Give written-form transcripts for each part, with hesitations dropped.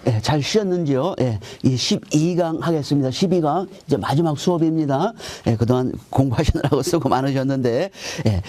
예, 잘 쉬었는지요? 예, 이 12강 하겠습니다. 12강 이제 마지막 수업입니다. 예, 그동안 공부하시느라고 수고 많으셨는데, 예,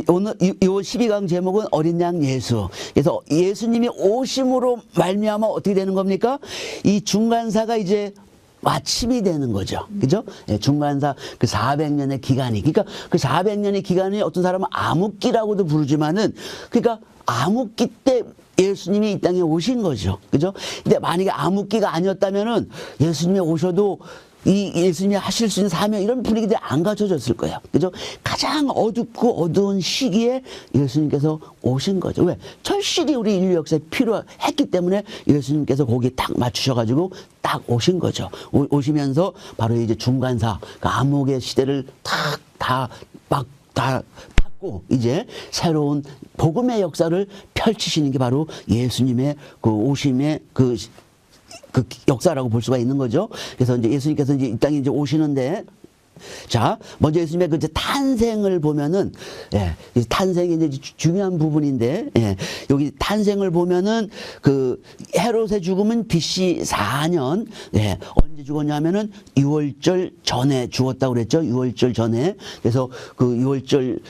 오늘 이 12강 제목은 어린 양 예수. 그래서 예수님이 오심으로 말미암아 어떻게 되는 겁니까? 이 중간사가 이제 마침이 되는 거죠. 그죠? 예, 중간사 그 400년의 기간이. 그러니까 그 400년의 기간이 어떤 사람은 암흑기라고도 부르지만은, 그러니까 암흑기 때 예수님이 이 땅에 오신 거죠. 그죠? 근데 만약에 암흑기가 아니었다면은 예수님이 오셔도 이 예수님이 하실 수 있는 사명 이런 분위기들이 안 갖춰졌을 거예요. 그죠? 가장 어둡고 어두운 시기에 예수님께서 오신 거죠. 왜? 절실히 우리 인류 역사에 필요했기 때문에 예수님께서 거기에 딱 맞추셔가지고 딱 오신 거죠. 오시면서 바로 이제 중간사, 그 암흑의 시대를 다 고 이제 새로운 복음의 역사를 펼치시는 게 바로 예수님의 그 오심의 그 역사라고 볼 수가 있는 거죠. 그래서 이제 예수님께서 이제 이 땅에 이제 오시는데, 자, 먼저 예수님의 그 이제 탄생을 보면은, 예, 탄생이 이제 중요한 부분인데, 예, 여기 탄생을 보면은 그 헤롯의 죽음은 BC 4년, 예, 언제 죽었냐면은 6월절 전에 죽었다고 그랬죠. 6월절 전에. 그래서 그 6월절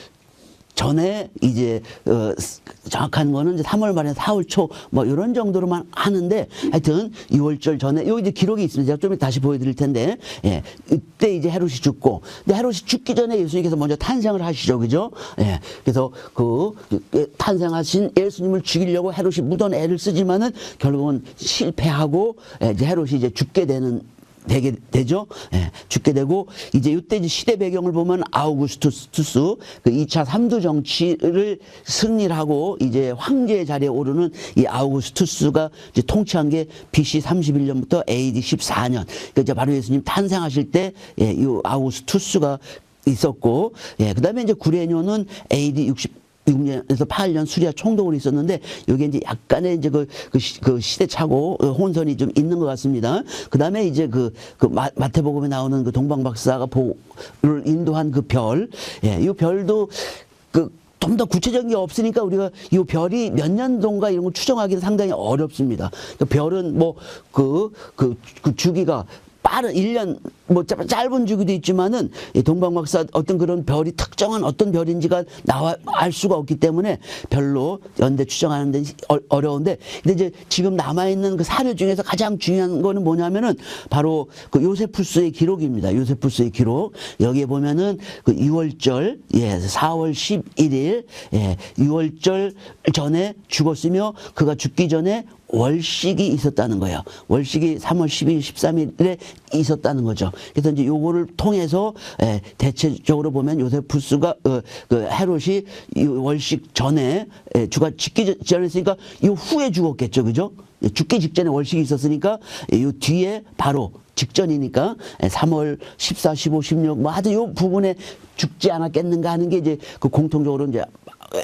전에 이제 정확한 거는 이제 3월 말에 4월 초 뭐 이런 정도로만 하는데, 하여튼 6월절 전에 여기 이제 기록이 있습니다. 제가 좀 다시 보여드릴 텐데, 예, 이때 이제 헤롯이 죽고, 근데 헤롯이 죽기 전에 예수님께서 먼저 탄생을 하시죠, 그죠? 예, 그래서 그 탄생하신 예수님을 죽이려고 헤롯이 무던 애를 쓰지만은 결국은 실패하고, 예, 이제 헤롯이 이제 죽게 되죠. 예, 죽게 되고, 이제 이때 이제 시대 배경을 보면 아우구스투스 그 2차 3두 정치를 승리를 하고 이제 황제의 자리에 오르는 이 아우구스투스가 이제 통치한 게 BC 31년부터 AD 14년. 그러니까 이제 바로 예수님 탄생하실 때, 예, 이 아우구스투스가 있었고, 예, 그다음에 이제 구레뇨는 AD 6년에서 8년 수리아 총독으로 있었는데, 여기 이제 약간의 이제 그 시대차고 혼선이 좀 있는 것 같습니다. 그 다음에 이제 마태복음에 나오는 그 동방박사가 보를 인도한 그 별, 예, 이 별도 좀 더 구체적인 게 없으니까 우리가 이 별이 몇 년도인가 이런 걸 추정하기는 상당히 어렵습니다. 그 별은 뭐 그 주기가 빠른 1년 뭐 짧은 주기도 있지만은 이 동방박사 어떤 그런 별이 특정한 어떤 별인지가 알 수가 없기 때문에 별로 연대 추정하는 데 어려운데, 근데 이제 지금 남아있는 그 사료 중에서 가장 중요한 거는 뭐냐면은 바로 그 요세푸스의 기록입니다. 요세푸스의 기록. 여기에 보면은 그 6월절, 예, 4월 11일, 예, 6월절 전에 죽었으며 그가 죽기 전에 월식이 있었다는 거예요. 월식이 3월 12일, 13일에 있었다는 거죠. 그래서 이제 요거를 통해서, 예, 대체적으로 보면 요세푸스가 그 헤롯이 이 월식 전에, 예, 주가 죽기 전에 했으니까 이 후에 죽었겠죠, 그죠? 예, 죽기 직전에 월식이 있었으니까 이 뒤에 바로 직전이니까 3월 14, 15, 16 뭐 하여튼 요 부분에 죽지 않았겠는가 하는 게 이제 그 공통적으로 이제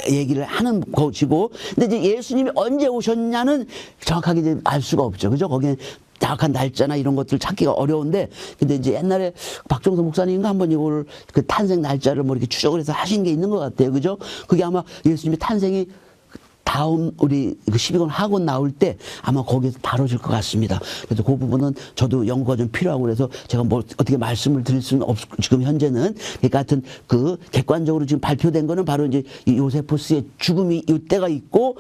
얘기를 하는 것이고, 근데 이제 예수님이 언제 오셨냐는 정확하게 이제 알 수가 없죠, 그죠? 거기에 정확한 날짜나 이런 것들 찾기가 어려운데, 근데 이제 옛날에 박종서 목사님인가 한번 이걸 그 탄생 날짜를 뭐 이렇게 추적을 해서 하신 게 있는 것 같아요, 그죠? 그게 아마 예수님의 탄생이 다음 우리 12권 학원 나올 때 아마 거기에서 다뤄질 것 같습니다. 그래서 그 부분은 저도 연구가 좀 필요하고 그래서 제가 뭐 어떻게 말씀을 드릴 수는 없고, 지금 현재는 그러니까 하여튼 그 객관적으로 지금 발표된 거는 바로 이제 요세푸스의 죽음이 이때가 있고,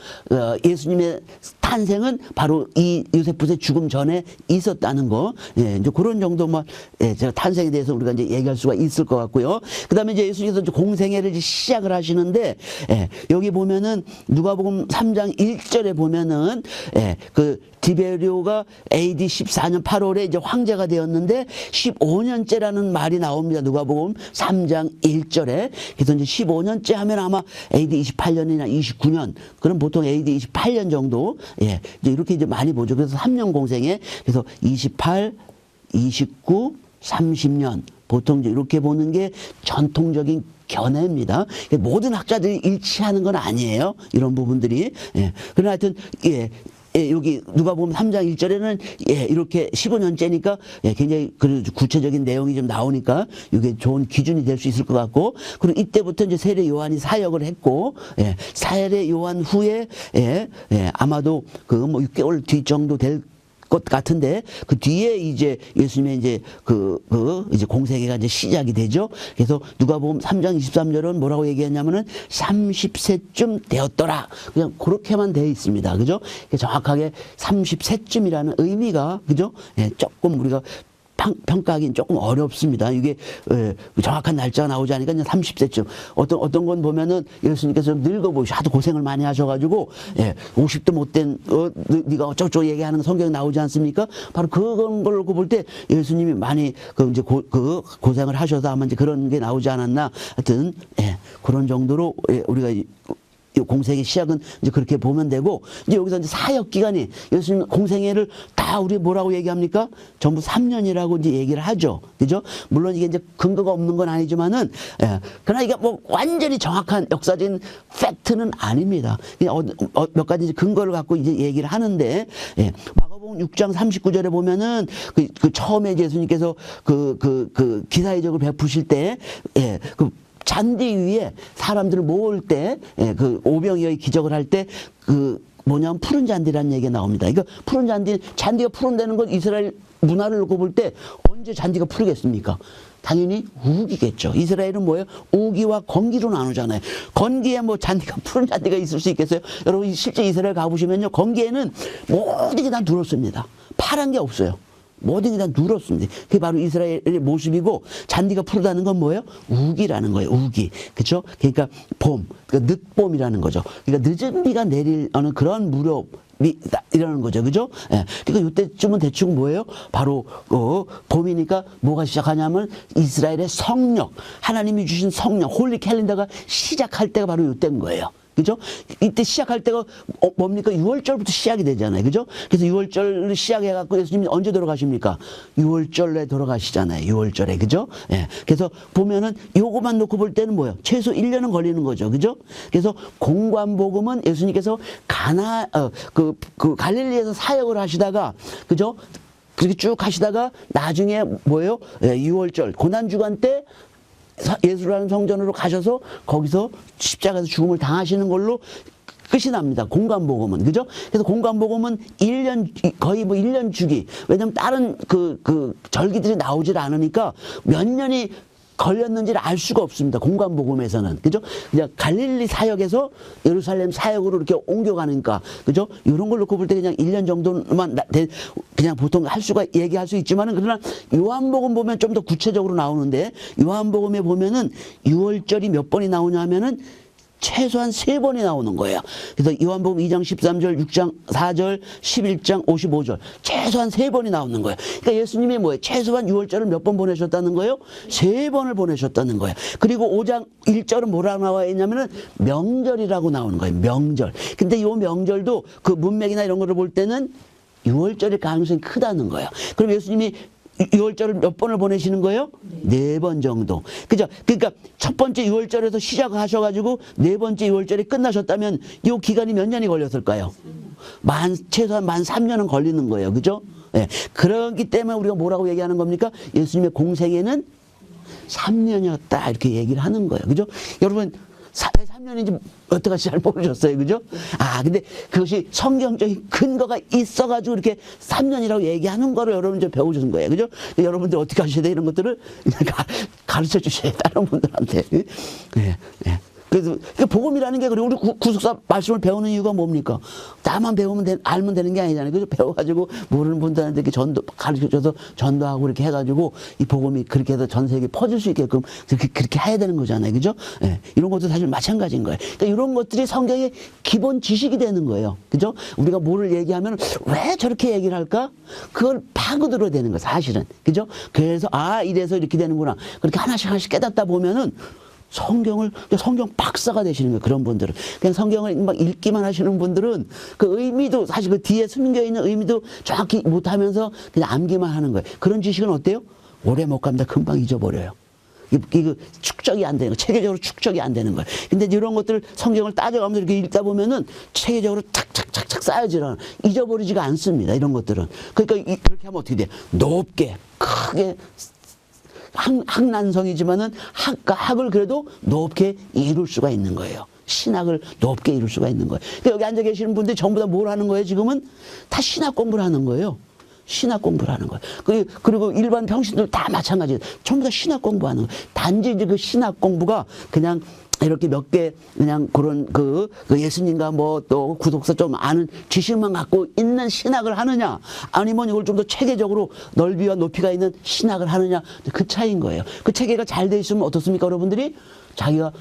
예수님의 탄생은 바로 이 요세푸스의 죽음 전에 있었다는 거, 예, 이제 그런 정도만, 예, 제가 탄생에 대해서 우리가 이제 얘기할 수가 있을 것 같고요. 그다음에 이제 예수님께서 이제 공생애를 이제 시작을 하시는데, 예, 여기 보면은 누가복음 3장 1절에 보면은, 예, 그 디베리오가 AD 14년 8월에 이제 황제가 되었는데 15년째라는 말이 나옵니다. 누가복음 3장 1절에. 그래서 이제 15년째 하면 아마 AD 28년이나 29년, 그럼 보통 AD 28년 정도, 예, 이제 이렇게 이제 많이 보죠. 그래서 3년 공생에, 그래서 28, 29, 30년 보통 이제 이렇게 보는 게 전통적인 견해입니다. 모든 학자들이 일치하는 건 아니에요, 이런 부분들이. 예. 그러나 하여튼, 예, 예, 여기 누가복음 3장 1절에는, 예, 이렇게 15년째니까, 예, 굉장히 그 구체적인 내용이 좀 나오니까 이게 좋은 기준이 될 수 있을 것 같고, 그리고 이때부터 이제 세례 요한이 사역을 했고, 예, 세례 요한 후에, 예, 예, 아마도 그 뭐 6개월 뒤 정도 될 것 같은데 그 뒤에 이제 예수님의 이제 이제 공생애가 이제 시작이 되죠. 그래서 누가복음 3장 23절은 뭐라고 얘기했냐면은 30세쯤 되었더라. 그냥 그렇게만 되어 있습니다. 그죠? 정확하게 30세쯤이라는 의미가 그죠? 예, 조금 우리가 평가하기는 조금 어렵습니다. 이게 정확한 날짜가 나오지 않으니까 30세쯤 어떤 건 보면은 예수님께서 늙어 보이시고 하도 고생을 많이 하셔가지고 50도 못된 네가 어쩌고저쩌고 얘기하는 성경이 나오지 않습니까? 바로 그런 걸 볼 때 예수님이 많이 이제 고생을 하셔서 아마 이제 그런 게 나오지 않았나. 하여튼 그런 정도로 우리가 공생의 시작은 이제 그렇게 보면 되고, 이제 여기서 이제 사역 기간이 예수님 공생애를 다 우리 뭐라고 얘기합니까? 전부 3년이라고 이제 얘기를 하죠. 그죠? 물론 이게 이제 근거가 없는 건 아니지만은, 그러나 이게 뭐 완전히 정확한 역사적인 팩트는 아닙니다. 그냥 몇 가지 이제 근거를 갖고 이제 얘기를 하는데, 마가복음 6장 39절에 보면은 그 처음에 예수님께서 기사의적을 베푸실 때, 잔디 위에 사람들을 모을 때, 그 오병이어의 기적을 할 때, 뭐냐면 푸른 잔디라는 얘기가 나옵니다. 그러니까 푸른 잔디가 푸른다는 건 이스라엘 문화를 놓고 볼 때 언제 잔디가 푸르겠습니까? 당연히 우기겠죠. 이스라엘은 뭐예요? 우기와 건기로 나누잖아요. 건기에 뭐 잔디가 푸른 잔디가 있을 수 있겠어요? 여러분 실제 이스라엘 가보시면요, 건기에는 모든 게 다 누렇습니다. 파란 게 없어요. 모든 게 다 누렇습니다. 그게 바로 이스라엘의 모습이고, 잔디가 푸르다는 건 뭐예요? 우기라는 거예요. 우기. 그렇죠? 그러니까 봄, 그러니까 늦봄이라는 거죠. 그러니까 늦은 비가 내리는 그런 무렵이 이라는 거죠. 그죠? 그러니까 이때쯤은 대충 뭐예요? 바로 봄이니까 뭐가 시작하냐면 이스라엘의 성령, 하나님이 주신 성령, 홀리 캘린더가 시작할 때가 바로 이때인 거예요. 그죠? 이때 시작할 때가 뭡니까? 6월절부터 시작이 되잖아요. 그죠? 그래서 6월절 시작해갖고 예수님이 언제 돌아가십니까? 6월절에 돌아가시잖아요. 6월절에. 그죠? 그래서 보면은 요거만 놓고 볼 때는 뭐예요? 최소 1년은 걸리는 거죠. 그죠? 그래서 공관복음은 예수님께서 갈릴리에서 사역을 하시다가, 그죠? 그렇게 쭉 하시다가 나중에 뭐예요? 6월절, 고난주간 때 예수라는 성전으로 가셔서 거기서 십자가에서 죽음을 당하시는 걸로 끝이 납니다. 공관복음은. 그죠? 그래서 공관복음은 1년, 거의 뭐 1년 주기. 왜냐면 다른 절기들이 나오질 않으니까 몇 년이 걸렸는지를 알 수가 없습니다. 공관복음에서는. 그죠? 그냥 갈릴리 사역에서 예루살렘 사역으로 이렇게 옮겨가니까. 그죠? 이런 걸 놓고 볼 때 그냥 1년 정도만 그냥 보통 얘기할 수 있지만은, 그러나 요한복음 보면 좀 더 구체적으로 나오는데, 요한복음에 보면은 6월절이 몇 번이 나오냐 하면은 최소한 3번이 나오는 거예요. 그래서 요한복음 2장 13절, 6장 4절, 11장 55절 최소한 3번이 나오는 거예요. 그러니까 예수님이 뭐예요? 최소한 6월절을 몇 번 보내셨다는 거예요? 3번을 보내셨다는 거예요. 그리고 5장 1절은 뭐라고 나와 있냐면은 명절이라고 나오는 거예요. 명절. 근데 요 명절도 그 문맥이나 이런 거를 볼 때는 6월절일 가능성이 크다는 거예요. 그럼 예수님이 6월절을 몇 번을 보내시는 거예요? 4번 정도. 그죠? 그러니까 첫 번째 6월절에서 시작하셔가지고 4번째 6월절이 끝나셨다면 이 기간이 몇 년이 걸렸을까요? 최소한 만 3년은 걸리는 거예요. 그죠? 그렇기 때문에 우리가 뭐라고 얘기하는 겁니까? 예수님의 공생애는 3년이었다. 이렇게 얘기를 하는 거예요. 그죠? 여러분, 3년인지 어떡하지 잘 모르셨어요. 그죠? 근데 그것이 성경적인 근거가 있어가지고 이렇게 3년이라고 얘기하는 거를 여러분 좀 배우신 거예요. 그죠? 여러분들 어떻게 하셔야 돼? 이런 것들을 가르쳐 주셔야 돼. 다른 분들한테. 그래서 복음이라는 게, 그리고 우리 구속사 말씀을 배우는 이유가 뭡니까? 나만 알면 되는 게 아니잖아요. 그죠? 배워가지고 모르는 분들한테 이렇게 가르쳐줘서 전도하고 이렇게 해가지고 이 복음이 그렇게 해서 전 세계에 퍼질 수 있게끔 그렇게 해야 되는 거잖아요. 그죠? 이런 것도 사실 마찬가지인 거예요. 그러니까 이런 것들이 성경의 기본 지식이 되는 거예요. 그죠? 우리가 뭐를 얘기하면 왜 저렇게 얘기를 할까? 그걸 파고들어야 되는 거예요. 사실은. 그죠? 그래서 이래서 이렇게 되는구나. 그렇게 하나씩 깨닫다 보면은 성경 박사가 되시는 거예요. 그런 분들은. 그냥 성경을 막 읽기만 하시는 분들은 그 의미도, 사실 그 뒤에 숨겨 있는 의미도 정확히 못하면서 그냥 암기만 하는 거예요. 그런 지식은 어때요? 오래 못 갑니다. 금방 잊어버려요. 이거 축적이 안 되는 거예요. 체계적으로 축적이 안 되는 거예요. 근데 이런 것들 성경을 따져가면서 이렇게 읽다 보면은 체계적으로 착착착착 쌓여지는, 잊어버리지가 않습니다. 이런 것들은. 그러니까 그렇게 하면 어떻게 돼요? 높게, 크게, 학난성이지만은 학을 그래도 높게 이룰 수가 있는 거예요. 신학을 높게 이룰 수가 있는 거예요. 그러니까 여기 앉아 계시는 분들이 전부 다 뭘 하는 거예요? 지금은 다 신학 공부를 하는 거예요. 신학 공부를 하는 거예요. 그리고 일반 평신들 다 마찬가지예요. 전부 다 신학 공부하는 거예요. 단지 이제 그 신학 공부가 그냥 이렇게 몇 개 그냥 그런 그 예수님과 뭐 또 구독자 좀 아는 지식만 갖고 있는 신학을 하느냐, 아니면 이걸 좀 더 체계적으로 넓이와 높이가 있는 신학을 하느냐, 그 차이인 거예요. 그 체계가 잘 돼 있으면 어떻습니까, 여러분들이? 자기가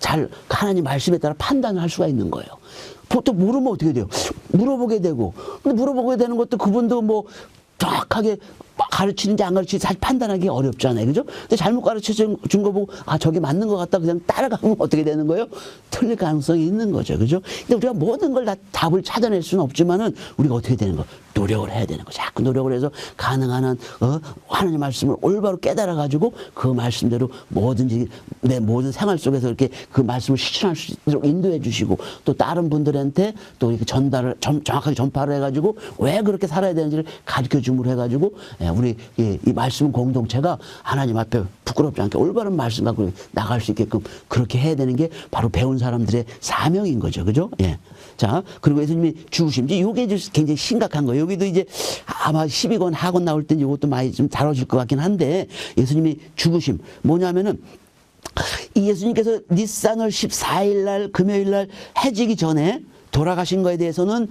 잘 하나님 말씀에 따라 판단을 할 수가 있는 거예요. 보통 모르면 어떻게 돼요? 물어보게 되고, 근데 물어보게 되는 것도 그분도 뭐 정확하게 가르치는지 안 가르치는지 사실 판단하기 어렵잖아요. 그죠? 근데 잘못 가르쳐 준 거 보고, 아, 저게 맞는 것 같다. 그냥 따라가면 어떻게 되는 거예요? 틀릴 가능성이 있는 거죠. 그죠? 근데 우리가 모든 걸 다 답을 찾아낼 수는 없지만은 우리가 어떻게 되는 거? 노력을 해야 되는 거. 자꾸 노력을 해서 가능한 한, 하나님 말씀을 올바로 깨달아가지고 그 말씀대로 뭐든지 내 모든 생활 속에서 이렇게 그 말씀을 실천할 수 있도록 인도해 주시고, 또 다른 분들한테 또 이렇게 전달을, 정확하게 전파를 해가지고 왜 그렇게 살아야 되는지를 가르쳐 줌으로 해가지고, 우리 이 말씀 공동체가 하나님 앞에 부끄럽지 않게 올바른 말씀 갖고 나갈 수 있게끔 그렇게 해야 되는 게 바로 배운 사람들의 사명인 거죠. 그죠? 예. 자, 그리고 예수님이 죽으심. 이게 굉장히 심각한 거예요. 여기도 이제 아마 12권 학원 나올 때 이것도 많이 좀 다뤄질 것 같긴 한데, 예수님이 죽으심. 뭐냐면은, 이 예수님께서 니산월 14일 날, 금요일 날 해지기 전에 돌아가신 거에 대해서는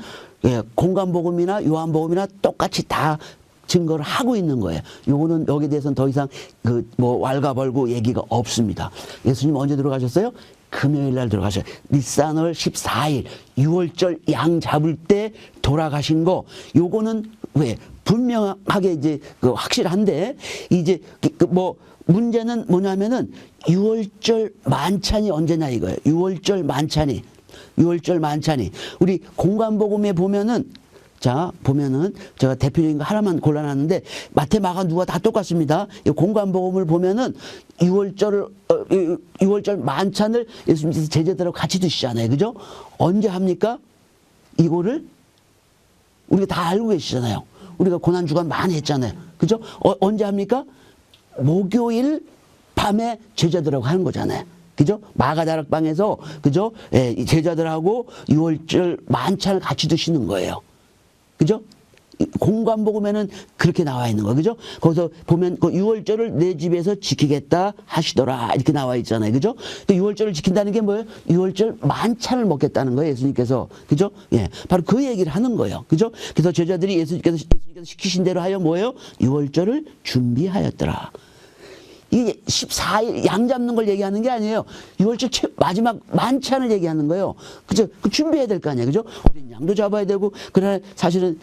공관복음이나 요한복음이나 똑같이 다 증거를 하고 있는 거예요. 요거는 여기에 대해서는 더 이상 뭐 왈가벌고 얘기가 없습니다. 예수님 언제 들어가셨어요? 금요일 날 들어가셔요. 니산월 14일 6월절 양 잡을 때 돌아가신 거, 요거는 왜 분명하게 이제 확실한데, 이제 뭐 문제는 뭐냐면은 6월절 만찬이 언제냐 이거예요. 6월절 만찬이 우리 공관복음에 보면은, 자, 보면은 제가 대표적인 거 하나만 골라놨는데, 마태, 마가, 누가 다 똑같습니다. 이 공관복음을 보면은 6월절 만찬을 예수님께서 제자들하고 같이 드시잖아요. 그죠? 언제 합니까? 이거를 우리가 다 알고 계시잖아요. 우리가 고난주간 많이 했잖아요. 그죠? 언제 합니까? 목요일 밤에 제자들하고 하는 거잖아요. 그죠? 마가다락방에서, 그죠? 예, 제자들하고 6월절 만찬을 같이 드시는 거예요. 그죠? 공관복음에는 그렇게 나와 있는 거. 그죠? 거기서 보면 그 6월절을 내 집에서 지키겠다 하시더라, 이렇게 나와 있잖아요. 그죠? 그 6월절을 지킨다는 게 뭐예요? 6월절 만찬을 먹겠다는 거예요, 예수님께서. 그죠? 예. 바로 그 얘기를 하는 거예요. 그죠? 그래서 제자들이 예수님께서 시키신 대로 하여 뭐예요? 6월절을 준비하였더라. 이게 14일 양 잡는 걸 얘기하는 게 아니에요. 6월절 마지막 만찬을 얘기하는 거예요. 그죠? 그 준비해야 될 거 아니에요. 그죠? 어린 양도 잡아야 되고, 그러나 사실은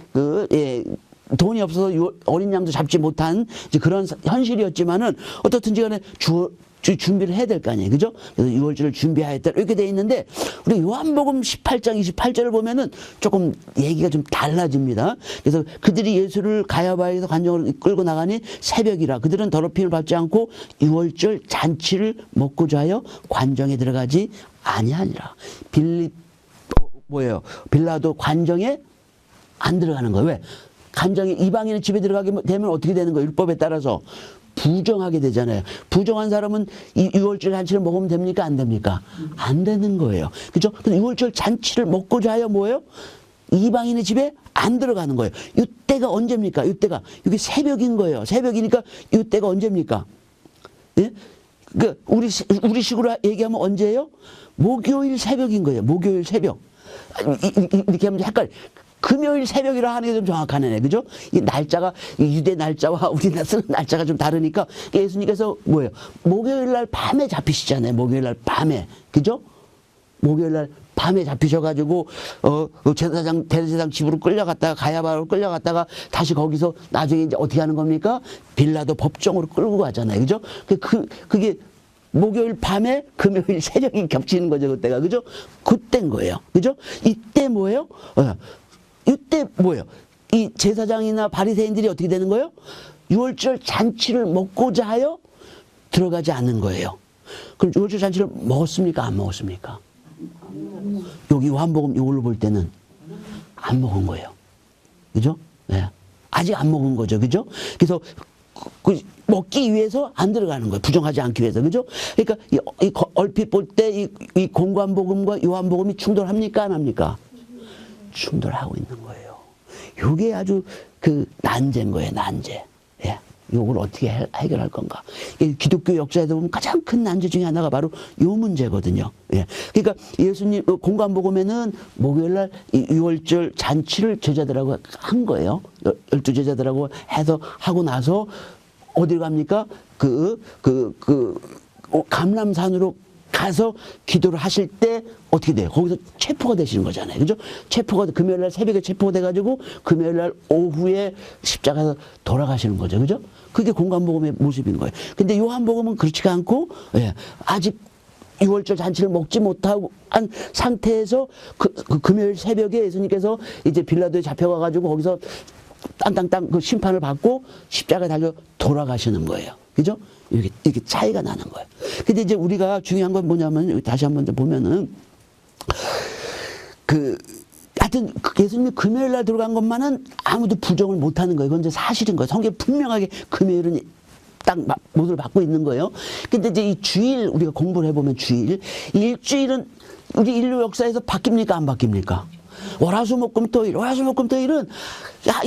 돈이 없어서 어린 양도 잡지 못한 이제 그런 현실이었지만은, 어떻든지 간에 준비를 해야 될 거 아니에요. 그죠? 그래서 6월절을 준비하였다, 이렇게 돼 있는데, 우리 요한복음 18장 28절을 보면은 조금 얘기가 좀 달라집니다. 그래서 그들이 예수를 가야바에서 관정으로 끌고 나가니 새벽이라 그들은 더럽힘을 받지 않고 6월절 잔치를 먹고자 하여 관정에 들어가지 아니하니라. 빌라도 관정에 안 들어가는 거예요. 왜? 관정에 이방인의 집에 들어가게 되면 어떻게 되는 거예요? 율법에 따라서 부정하게 되잖아요. 부정한 사람은 이 6월절 잔치를 먹으면 됩니까? 안 됩니까? 안 되는 거예요. 그죠? 근데 6월절 잔치를 먹고자 하여 뭐예요? 이방인의 집에 안 들어가는 거예요. 이때가 언제입니까? 이때가, 이게 새벽인 거예요. 새벽이니까 이때가 언제입니까? 예? 그 우리 식으로 얘기하면 언제예요? 목요일 새벽인 거예요. 목요일 새벽. 이렇게 하면 헷갈려. 금요일 새벽이라 하는 게 좀 정확하네. 그죠? 이 날짜가, 유대 날짜와 우리나라 쓰는 날짜가 좀 다르니까, 예수님께서 뭐예요? 목요일 날 밤에 잡히시잖아요. 목요일 날 밤에. 그죠? 목요일 날 밤에 잡히셔가지고, 대제사장 집으로 끌려갔다가, 가야바로 끌려갔다가, 다시 거기서 나중에 이제 어떻게 하는 겁니까? 빌라도 법정으로 끌고 가잖아요. 그죠? 그게 목요일 밤에 금요일 새벽이 겹치는 거죠. 그때가. 그죠? 그때인 거예요. 그죠? 이때 뭐예요? 이때 뭐예요? 이 제사장이나 바리새인들이 어떻게 되는 거예요? 6월절 잔치를 먹고자 하여 들어가지 않는 거예요. 그럼 6월절 잔치를 먹었습니까? 안 먹었습니까? 여기 요한복음 이걸로 볼 때는 안 먹은 거예요. 그죠? 네. 아직 안 먹은 거죠. 그죠? 그래서 먹기 위해서 안 들어가는 거예요. 부정하지 않기 위해서. 그죠? 그러니까 얼핏 볼 때 이 공관복음과 요한복음이 충돌합니까? 안 합니까? 충돌하고 있는 거예요. 요게 아주 그 난제인 거예요, 난제. 예. 요걸 어떻게 해결할 건가. 기독교 역사에서 보면 가장 큰 난제 중에 하나가 바로 요 문제거든요. 예. 그러니까 예수님 공관복음에는 목요일날 유월절 잔치를 제자들하고 한 거예요. 12제자들하고 해서 하고 나서 어딜 갑니까? 감람산으로 가서 기도를 하실 때 어떻게 돼요? 거기서 체포가 되시는 거잖아요. 그죠? 체포가, 금요일날 새벽에 체포가 돼가지고 금요일날 오후에 십자가에서 돌아가시는 거죠. 그죠? 그게 공관복음의 모습인 거예요. 근데 요한복음은 그렇지가 않고, 예, 아직 유월절 잔치를 먹지 못하고 한 상태에서 금요일 새벽에 예수님께서 이제 빌라도에 잡혀가가지고 거기서 땅땅땅 그 심판을 받고 십자가에 달려 돌아가시는 거예요. 그죠? 이렇게 차이가 나는 거예요. 근데 이제 우리가 중요한 건 뭐냐면, 다시 한번 보면은, 하여튼, 예수님이 금요일 날 들어간 것만은 아무도 부정을 못 하는 거예요. 그건 이제 사실인 거예요. 성경에 분명하게 금요일은 딱 모두를 받고 있는 거예요. 근데 이제 이 주일, 우리가 공부를 해보면 주일, 일주일은 우리 인류 역사에서 바뀝니까? 안 바뀝니까? 월화수목금토일, 월화수목금토일은, 야,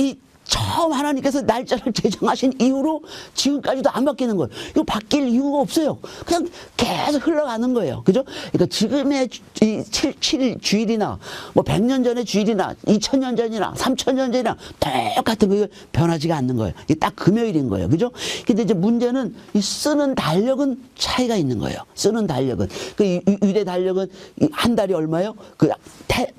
처음 하나님께서 날짜를 제정하신 이후로 지금까지도 안 바뀌는 거예요. 이거 바뀔 이유가 없어요. 그냥 계속 흘러가는 거예요. 그죠? 그러니까 지금의 이 7일 주일이나 뭐 100년 전의 주일이나 2000년 전이나 3000년 전이나 똑같은 거 변하지가 않는 거예요. 이게 딱 금요일인 거예요. 그죠? 근데 이제 문제는 이 쓰는 달력은 차이가 있는 거예요. 쓰는 달력은. 그 유대 달력은 한 달이 얼마예요? 그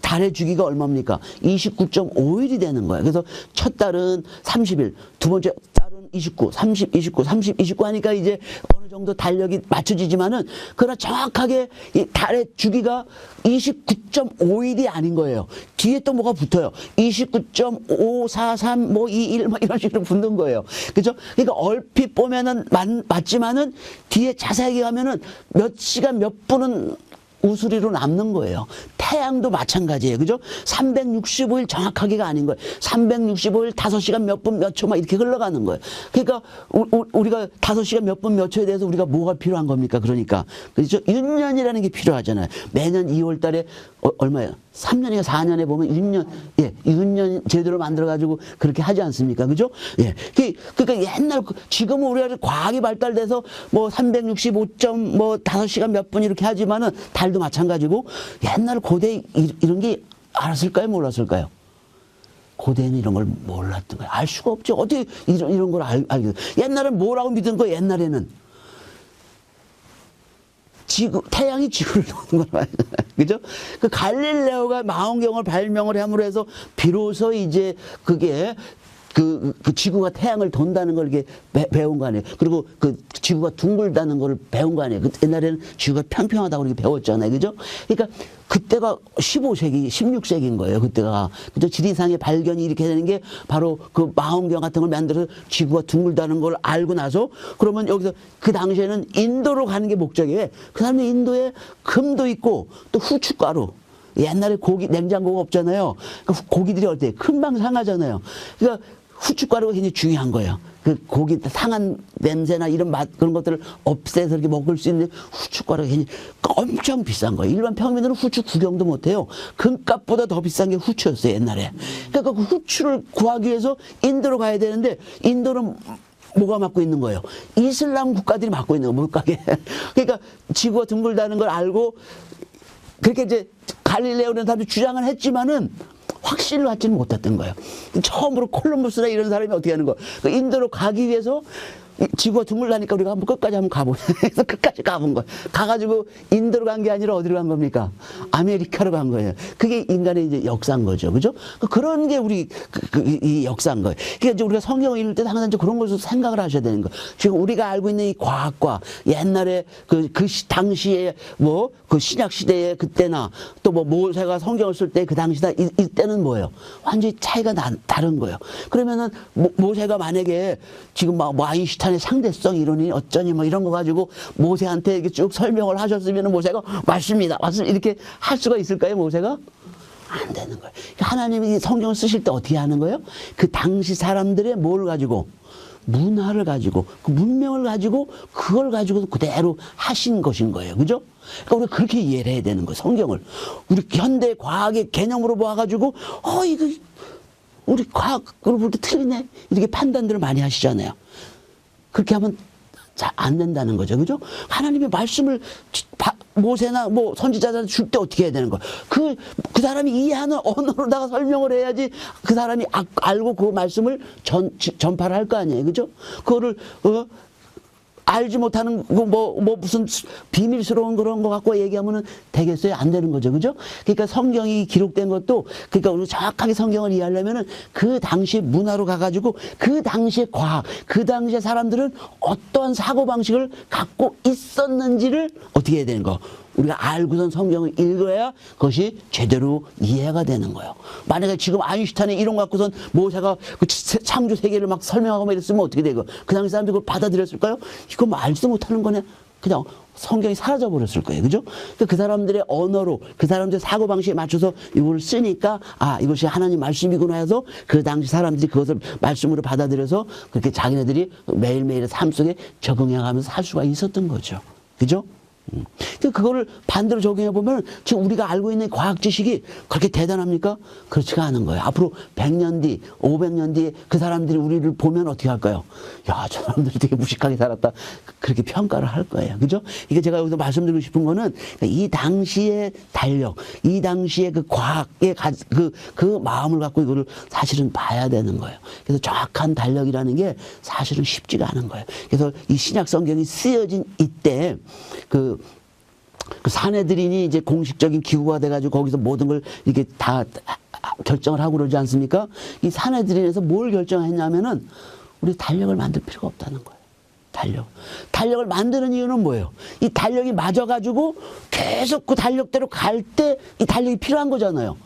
달의 주기가 얼마입니까? 29.5일이 되는 거예요. 그래서 첫 달은 30일, 두 번째 달은 29, 30, 29, 30, 29 하니까 이제 어느 정도 달력이 맞춰지지만은, 그러나 정확하게 이 달의 주기가 29.5일이 아닌 거예요. 뒤에 또 뭐가 붙어요. 29.543, 뭐 21, 뭐 이런 식으로 붙는 거예요. 그죠? 그러니까 얼핏 보면은 맞지만은 뒤에 자세하게 가면은 몇 시간 몇 분은 우수리로 남는 거예요. 태양도 마찬가지예요. 그죠? 365일 정확하게가 아닌 거예요. 365일 5시간 몇 분 몇 초만 이렇게 흘러가는 거예요. 그러니까 우리가 5시간 몇 분 몇 초에 대해서 우리가 뭐가 필요한 겁니까? 그러니까. 그렇죠? 윤년이라는 게 필요하잖아요. 매년 2월 달에 얼마예요? 3년이나 4년에 보면 윤년, 예, 윤년 제대로 만들어가지고 그렇게 하지 않습니까? 그죠? 예. 그러니까 옛날, 지금은 우리가 과학이 발달돼서 뭐 365점, 뭐 5시간 몇 분 이렇게 하지만은 달도 마찬가지고, 옛날 고대 이런 게 알았을까요? 몰랐을까요? 고대는 이런 걸 몰랐던 거예요. 알 수가 없죠. 어떻게 이런 걸 알게. 옛날엔 뭐라고 믿은 거예요? 옛날에는. 태양이 지구를 도는 걸 말이잖아요. 그죠? 그 갈릴레오가 망원경을 발명을 함으로 해서 비로소 이제 그게 그 지구가 태양을 돈다는 걸 이렇게 배운 거 아니에요. 그리고 그 지구가 둥글다는 걸 배운 거 아니에요. 옛날에는 지구가 평평하다고 이렇게 배웠잖아요. 그죠? 그러니까 그때가 15세기, 16세기인 거예요. 그때가. 그죠? 지리상의 발견이 이렇게 되는 게 바로 그 망원경 같은 걸 만들어서 지구가 둥글다는 걸 알고 나서, 그러면 여기서 그 당시에는 인도로 가는 게 목적이에요. 그 다음에 인도에 금도 있고 또 후춧가루. 옛날에 냉장고가 없잖아요. 그러니까 고기들이 어때요? 금방 상하잖아요. 그러니까 후춧가루가 굉장히 중요한 거예요. 그 고기 상한 냄새나 이런 맛, 그런 것들을 없애서 이렇게 먹을 수 있는 후춧가루가 굉장히 엄청 비싼 거예요. 일반 평민들은 후추 구경도 못해요. 금값보다 더 비싼 게 후추였어요, 옛날에. 그러니까 그 후추를 구하기 위해서 인도로 가야 되는데, 인도는 뭐가 맡고 있는 거예요? 이슬람 국가들이 맡고 있는 거예요, 못 가게. 그러니까 지구가 둥글다는 걸 알고, 그렇게 이제 갈릴레오라는 사람들이 주장을 했지만은 확신을 갖지는 못했던 거예요. 처음으로 콜럼버스나 이런 사람이 어떻게 하는 거예요? 인도로 가기 위해서 지구가 둥글다니까 우리가 한번 끝까지 한번 가보자. 그래서 끝까지 가본 거예요. 가가지고 인도로 간 게 아니라 어디로 간 겁니까? 아메리카로 간 거예요. 그게 인간의 이제 역사인 거죠. 그죠? 그런 게 우리, 이 역사인 거예요. 그러니까 이제 우리가 성경을 읽을 때 항상 이제 그런 것을 생각을 하셔야 되는 거예요. 지금 우리가 알고 있는 이 과학과 옛날에 당시에 뭐, 그 신약시대에 그때나 또 뭐 모세가 성경을 쓸 때 그 당시다 이때는 뭐예요? 완전히 차이가 다른 거예요. 그러면은 모세가 만약에 지금 뭐 아인슈타인의 상대성 이론이 어쩌니 뭐 이런 거 가지고 모세한테 이렇게 쭉 설명을 하셨으면 모세가 맞습니다. 이렇게 할 수가 있을까요, 모세가? 안 되는 거예요. 하나님이 성경을 쓰실 때 어떻게 하는 거예요? 그 당시 사람들의 뭘 가지고? 문화를 가지고, 그 문명을 가지고, 그걸 가지고 그대로 하신 것인 거예요. 그죠? 그러니까 우리가 그렇게 이해를 해야 되는 거예요, 성경을. 우리 현대 과학의 개념으로 모아가지고, 이거 우리 과학으로 볼 때 틀리네. 이렇게 판단들을 많이 하시잖아요. 그렇게 하면 잘 안 된다는 거죠. 그죠? 하나님의 말씀을 모세나 뭐 선지자들한테 줄 때 어떻게 해야 되는 거예요? 그 사람이 이해하는 언어로다가 설명을 해야지 그 사람이 알고 그 말씀을 전파를 할 거 아니에요. 그죠? 그거를, 알지 못하는 무슨 비밀스러운 그런 거 갖고 얘기하면은 되겠어요? 안 되는 거죠. 그죠? 그러니까 성경이 기록된 것도, 그러니까 우리 정확하게 성경을 이해하려면은 그 당시 문화로 가가지고 그 당시의 과학, 그 당시의 사람들은 어떠한 사고방식을 갖고 있었는지를 어떻게 해야 되는 거. 우리가 알고선 성경을 읽어야 그것이 제대로 이해가 되는 거예요. 만약에 지금 아인슈타인의 이론 갖고선 모세가 그 창조 세계를 막 설명하고 막 이랬으면 어떻게 되고, 그 당시 사람들이 그걸 받아들였을까요? 이거 뭐 알지도 못하는 거네. 그냥 성경이 사라져 버렸을 거예요. 그죠? 그 사람들의 언어로, 그 사람들의 사고방식에 맞춰서 이걸 쓰니까, 아, 이것이 하나님 말씀이구나 해서 그 당시 사람들이 그것을 말씀으로 받아들여서 그렇게 자기네들이 매일매일의 삶 속에 적응해 가면서 살 수가 있었던 거죠. 그죠? 그거를 반대로 적용해 보면 지금 우리가 알고 있는 과학 지식이 그렇게 대단합니까? 그렇지가 않은 거예요. 앞으로 100년 뒤, 500년 뒤에 그 사람들이 우리를 보면 어떻게 할까요? 야, 저 사람들이 되게 무식하게 살았다. 그렇게 평가를 할 거예요. 그죠? 이게 제가 여기서 말씀드리고 싶은 거는 이 당시의 달력, 이 당시의 그 과학의 그 마음을 갖고 이거를 사실은 봐야 되는 거예요. 그래서 정확한 달력이라는 게 사실은 쉽지가 않은 거예요. 그래서 이 신약 성경이 쓰여진 이때 그 사내들인이 이제 공식적인 기구가 돼가지고 거기서 모든 걸 이렇게 다 결정을 하고 그러지 않습니까? 이 사내들인에서 뭘 결정했냐면은 우리 달력을 만들 필요가 없다는 거예요. 달력을 만드는 이유는 뭐예요? 이 달력이 맞아가지고 계속 그 달력대로 갈 때 이 달력이 필요한 거잖아요.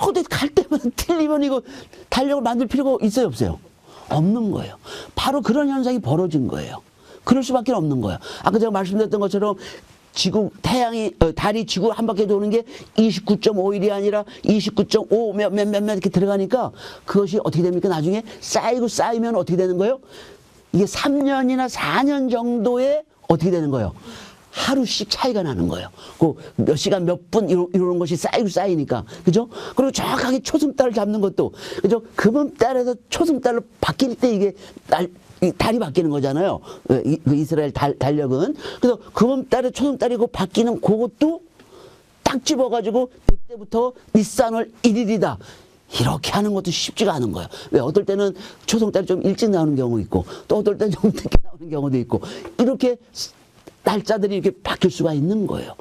근데 갈 때마다 틀리면 이거 달력을 만들 필요가 있어요, 없어요? 없는 거예요. 바로 그런 현상이 벌어진 거예요. 그럴 수밖에 없는 거예요. 아까 제가 말씀드렸던 것처럼 달이 지구 한 바퀴 도는 게 29.5일이 아니라 29.5 몇 이렇게 들어가니까 그것이 어떻게 됩니까? 나중에 쌓이면 어떻게 되는 거예요? 이게 3년이나 4년 정도에 어떻게 되는 거예요? 하루씩 차이가 나는 거예요. 그 몇 시간 몇 분 이런 것이 쌓이니까. 그죠? 그리고 정확하게 초승달을 잡는 것도, 그죠? 금음달에서 초승달로 바뀔 때 이게 달이 바뀌는 거잖아요. 그 이스라엘 달력은. 그래서 금음달에 초승달이고 바뀌는 그것도 딱 집어가지고 그때부터 니산월 1일이다. 이렇게 하는 것도 쉽지가 않은 거예요. 왜? 어떨 때는 초승달이 좀 일찍 나오는 경우 있고, 또 어떨 때는 좀 늦게 나오는 경우도 있고, 이렇게 날짜들이 이렇게 바뀔 수가 있는 거예요.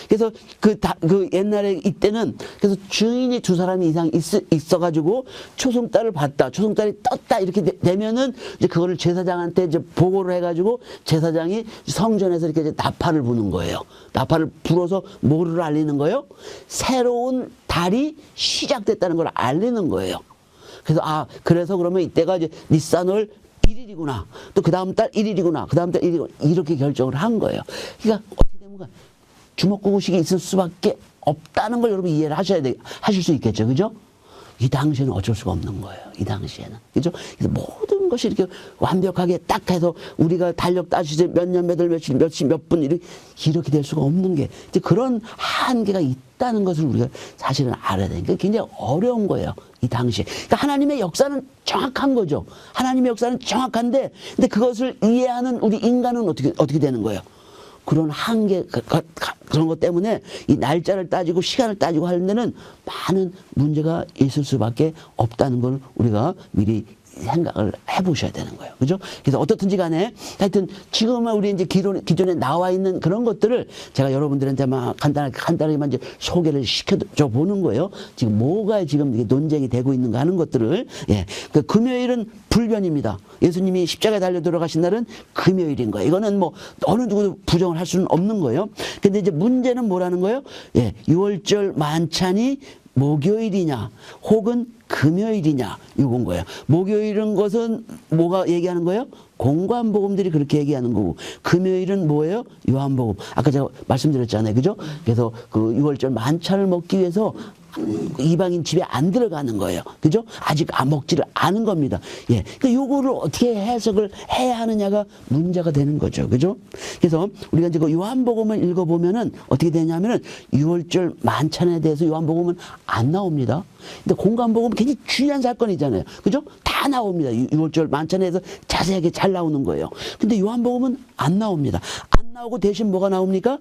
그래서 그 옛날에 이때는 그래서 주인이 두 사람이 이상 있어가지고 초승달을 봤다, 초승달이 떴다 이렇게 되면은 이제 그거를 제사장한테 이제 보고를 해가지고 제사장이 성전에서 이렇게 이제 나팔을 부는 거예요. 나팔을 불어서 뭐를 알리는 거예요? 새로운 달이 시작됐다는 걸 알리는 거예요. 그래서 그러면 이때가 이제 니산월 1일이구나. 또 그 다음 달 1일이구나. 그 다음 달 1일이구나. 이렇게 결정을 한 거예요. 그러니까 어떻게 되면 주먹구구식이 있을 수밖에 없다는 걸 여러분 이해를 하실 수 있겠죠. 그죠? 이 당시에는 어쩔 수가 없는 거예요. 이 당시에는. 그죠? 그래서 모든 것이 이렇게 완벽하게 딱 해서 우리가 달력 따지지 몇 년, 몇 월, 며칠, 며칠, 몇 분 이렇게 될 수가 없는 게 이제 그런 한계가 있다는 것을 우리가 사실은 알아야 되니까 굉장히 어려운 거예요. 이 당시에. 그러니까 하나님의 역사는 정확한 거죠. 하나님의 역사는 정확한데 근데 그것을 이해하는 우리 인간은 어떻게 되는 거예요? 그런 한계, 그런 것 때문에 이 날짜를 따지고 시간을 따지고 하는 데는 많은 문제가 있을 수밖에 없다는 걸 우리가 미리 생각을 해보셔야 되는 거예요. 그죠? 그래서 어떻든지 간에 하여튼 지금은 우리 이제 기존에 나와 있는 그런 것들을 제가 여러분들한테 막 간단하게만 이제 소개를 시켜줘 보는 거예요. 지금 뭐가 지금 이게 논쟁이 되고 있는가 하는 것들을. 예. 그 금요일은 불변입니다. 예수님이 십자가에 달려 들어가신 날은 금요일인 거예요. 이거는 뭐 어느 누구도 부정을 할 수는 없는 거예요. 근데 이제 문제는 뭐라는 거예요? 예. 유월절 만찬이 목요일이냐 혹은 금요일이냐 이건 거예요. 목요일은 것은 뭐가 얘기하는 거예요? 공관복음들이 그렇게 얘기하는 거고 금요일은 뭐예요? 요한복음. 아까 제가 말씀드렸잖아요. 그죠? 그래서 그 6월절 만찬을 먹기 위해서 이방인 집에 안 들어가는 거예요. 그죠? 아직 먹지를 않은 겁니다. 예. 그러니까 요거를 어떻게 해석을 해야 하느냐가 문제가 되는 거죠. 그죠? 그래서 우리가 이제 그 요한복음을 읽어보면은 어떻게 되냐면은 유월절 만찬에 대해서 요한복음은 안 나옵니다. 근데 공관복음은 굉장히 중요한 사건이잖아요. 그죠? 다 나옵니다. 유월절 만찬에서 자세하게 잘 나오는 거예요. 근데 요한복음은 안 나옵니다. 안 나오고 대신 뭐가 나옵니까?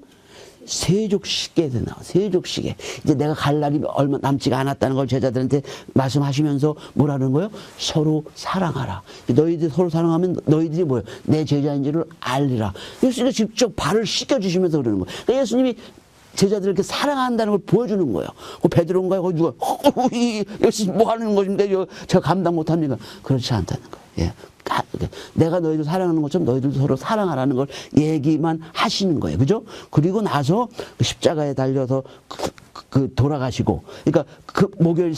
세족식에서 나와. 세족식에 이제 내가 갈 날이 얼마 남지가 않았다는 걸 제자들한테 말씀하시면서 뭐라는 거예요? 서로 사랑하라. 너희들이 서로 사랑하면 너희들이 뭐예요? 내 제자인 줄을 알리라. 예수님이 직접 발을 씻겨주시면서 그러는 거예요. 그러니까 예수님이 제자들을 이렇게 사랑한다는 걸 보여주는 거예요. 그 베드로인가요? 거기 누가 예수님 뭐 하는 것인데 제가 감당 못합니까? 그렇지 않다는 거예요. 예. 내가 너희들 사랑하는 것처럼 너희들도 서로 사랑하라는 걸 얘기만 하시는 거예요. 그죠? 그리고 나서 십자가에 달려서 돌아가시고, 그러니까 그 목요일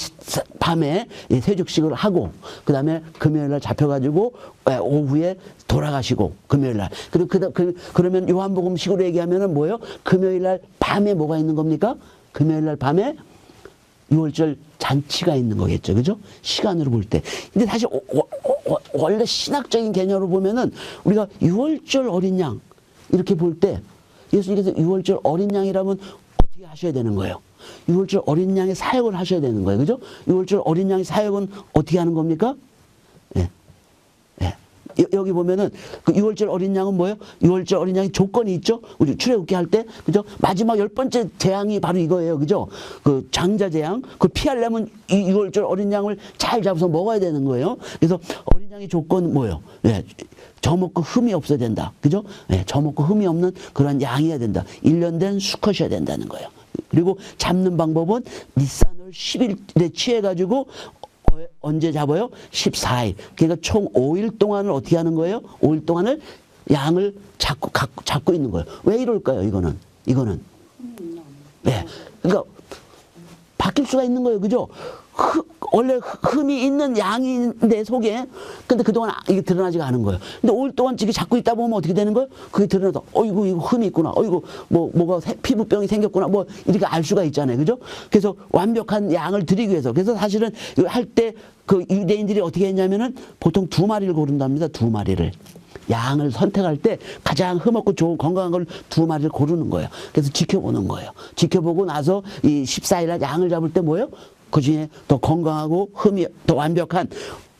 밤에 세족식을 하고, 그 다음에 금요일 날 잡혀가지고 오후에 돌아가시고, 금요일 날. 그러면 요한복음식으로 얘기하면은 뭐예요? 금요일 날 밤에 뭐가 있는 겁니까? 금요일 날 밤에 유월절 잔치가 있는 거겠죠. 그죠? 시간으로 볼 때. 근데 사실 원래 신학적인 개념으로 보면은 우리가 유월절 어린 양 이렇게 볼 때 예수님께서 유월절 어린 양이라면 어떻게 하셔야 되는 거예요? 유월절 어린 양의 사역을 하셔야 되는 거예요. 그죠? 유월절 어린 양의 사역은 어떻게 하는 겁니까? 예. 예. 여기 보면은 그 유월절 어린 양은 뭐예요? 유월절 어린 양의 조건이 있죠? 우리 출애굽기 할 때, 그죠? 마지막 10번째 재앙이 바로 이거예요. 그죠? 그 장자 재앙. 그걸 피하려면 이 유월절 어린 양을 잘 잡아서 먹어야 되는 거예요. 그래서 어린 양의 조건은 뭐예요? 예. 저먹고 흠이 없어야 된다. 그죠? 예. 저먹고 흠이 없는 그런 양이어야 된다. 1년 된 수컷이어야 된다는 거예요. 그리고 잡는 방법은 니산월 10일에 취해가지고 언제 잡아요? 14일. 그러니까 총 5일 동안을 어떻게 하는 거예요? 5일 동안을 양을 잡고 있는 거예요. 왜 이럴까요? 이거는. 네. 그러니까 바뀔 수가 있는 거예요. 그죠? 원래 흠이 있는 양이 내 속에, 근데 그동안 이게 드러나지가 않은 거예요. 근데 5일 동안 지금 잡고 있다 보면 어떻게 되는 거예요? 그게 드러나서, 어이구, 이거 흠이 있구나. 어이구, 뭐가 피부병이 생겼구나. 뭐, 이렇게 알 수가 있잖아요. 그죠? 그래서 완벽한 양을 드리기 위해서. 그래서 사실은 할 때 그 유대인들이 어떻게 했냐면은 보통 2마리를 고른답니다. 2마리를. 양을 선택할 때 가장 흠없고 좋은 건강한 걸 2마리를 고르는 거예요. 그래서 지켜보는 거예요. 지켜보고 나서 이 14일날 양을 잡을 때 뭐예요? 그 중에 더 건강하고 흠이 더 완벽한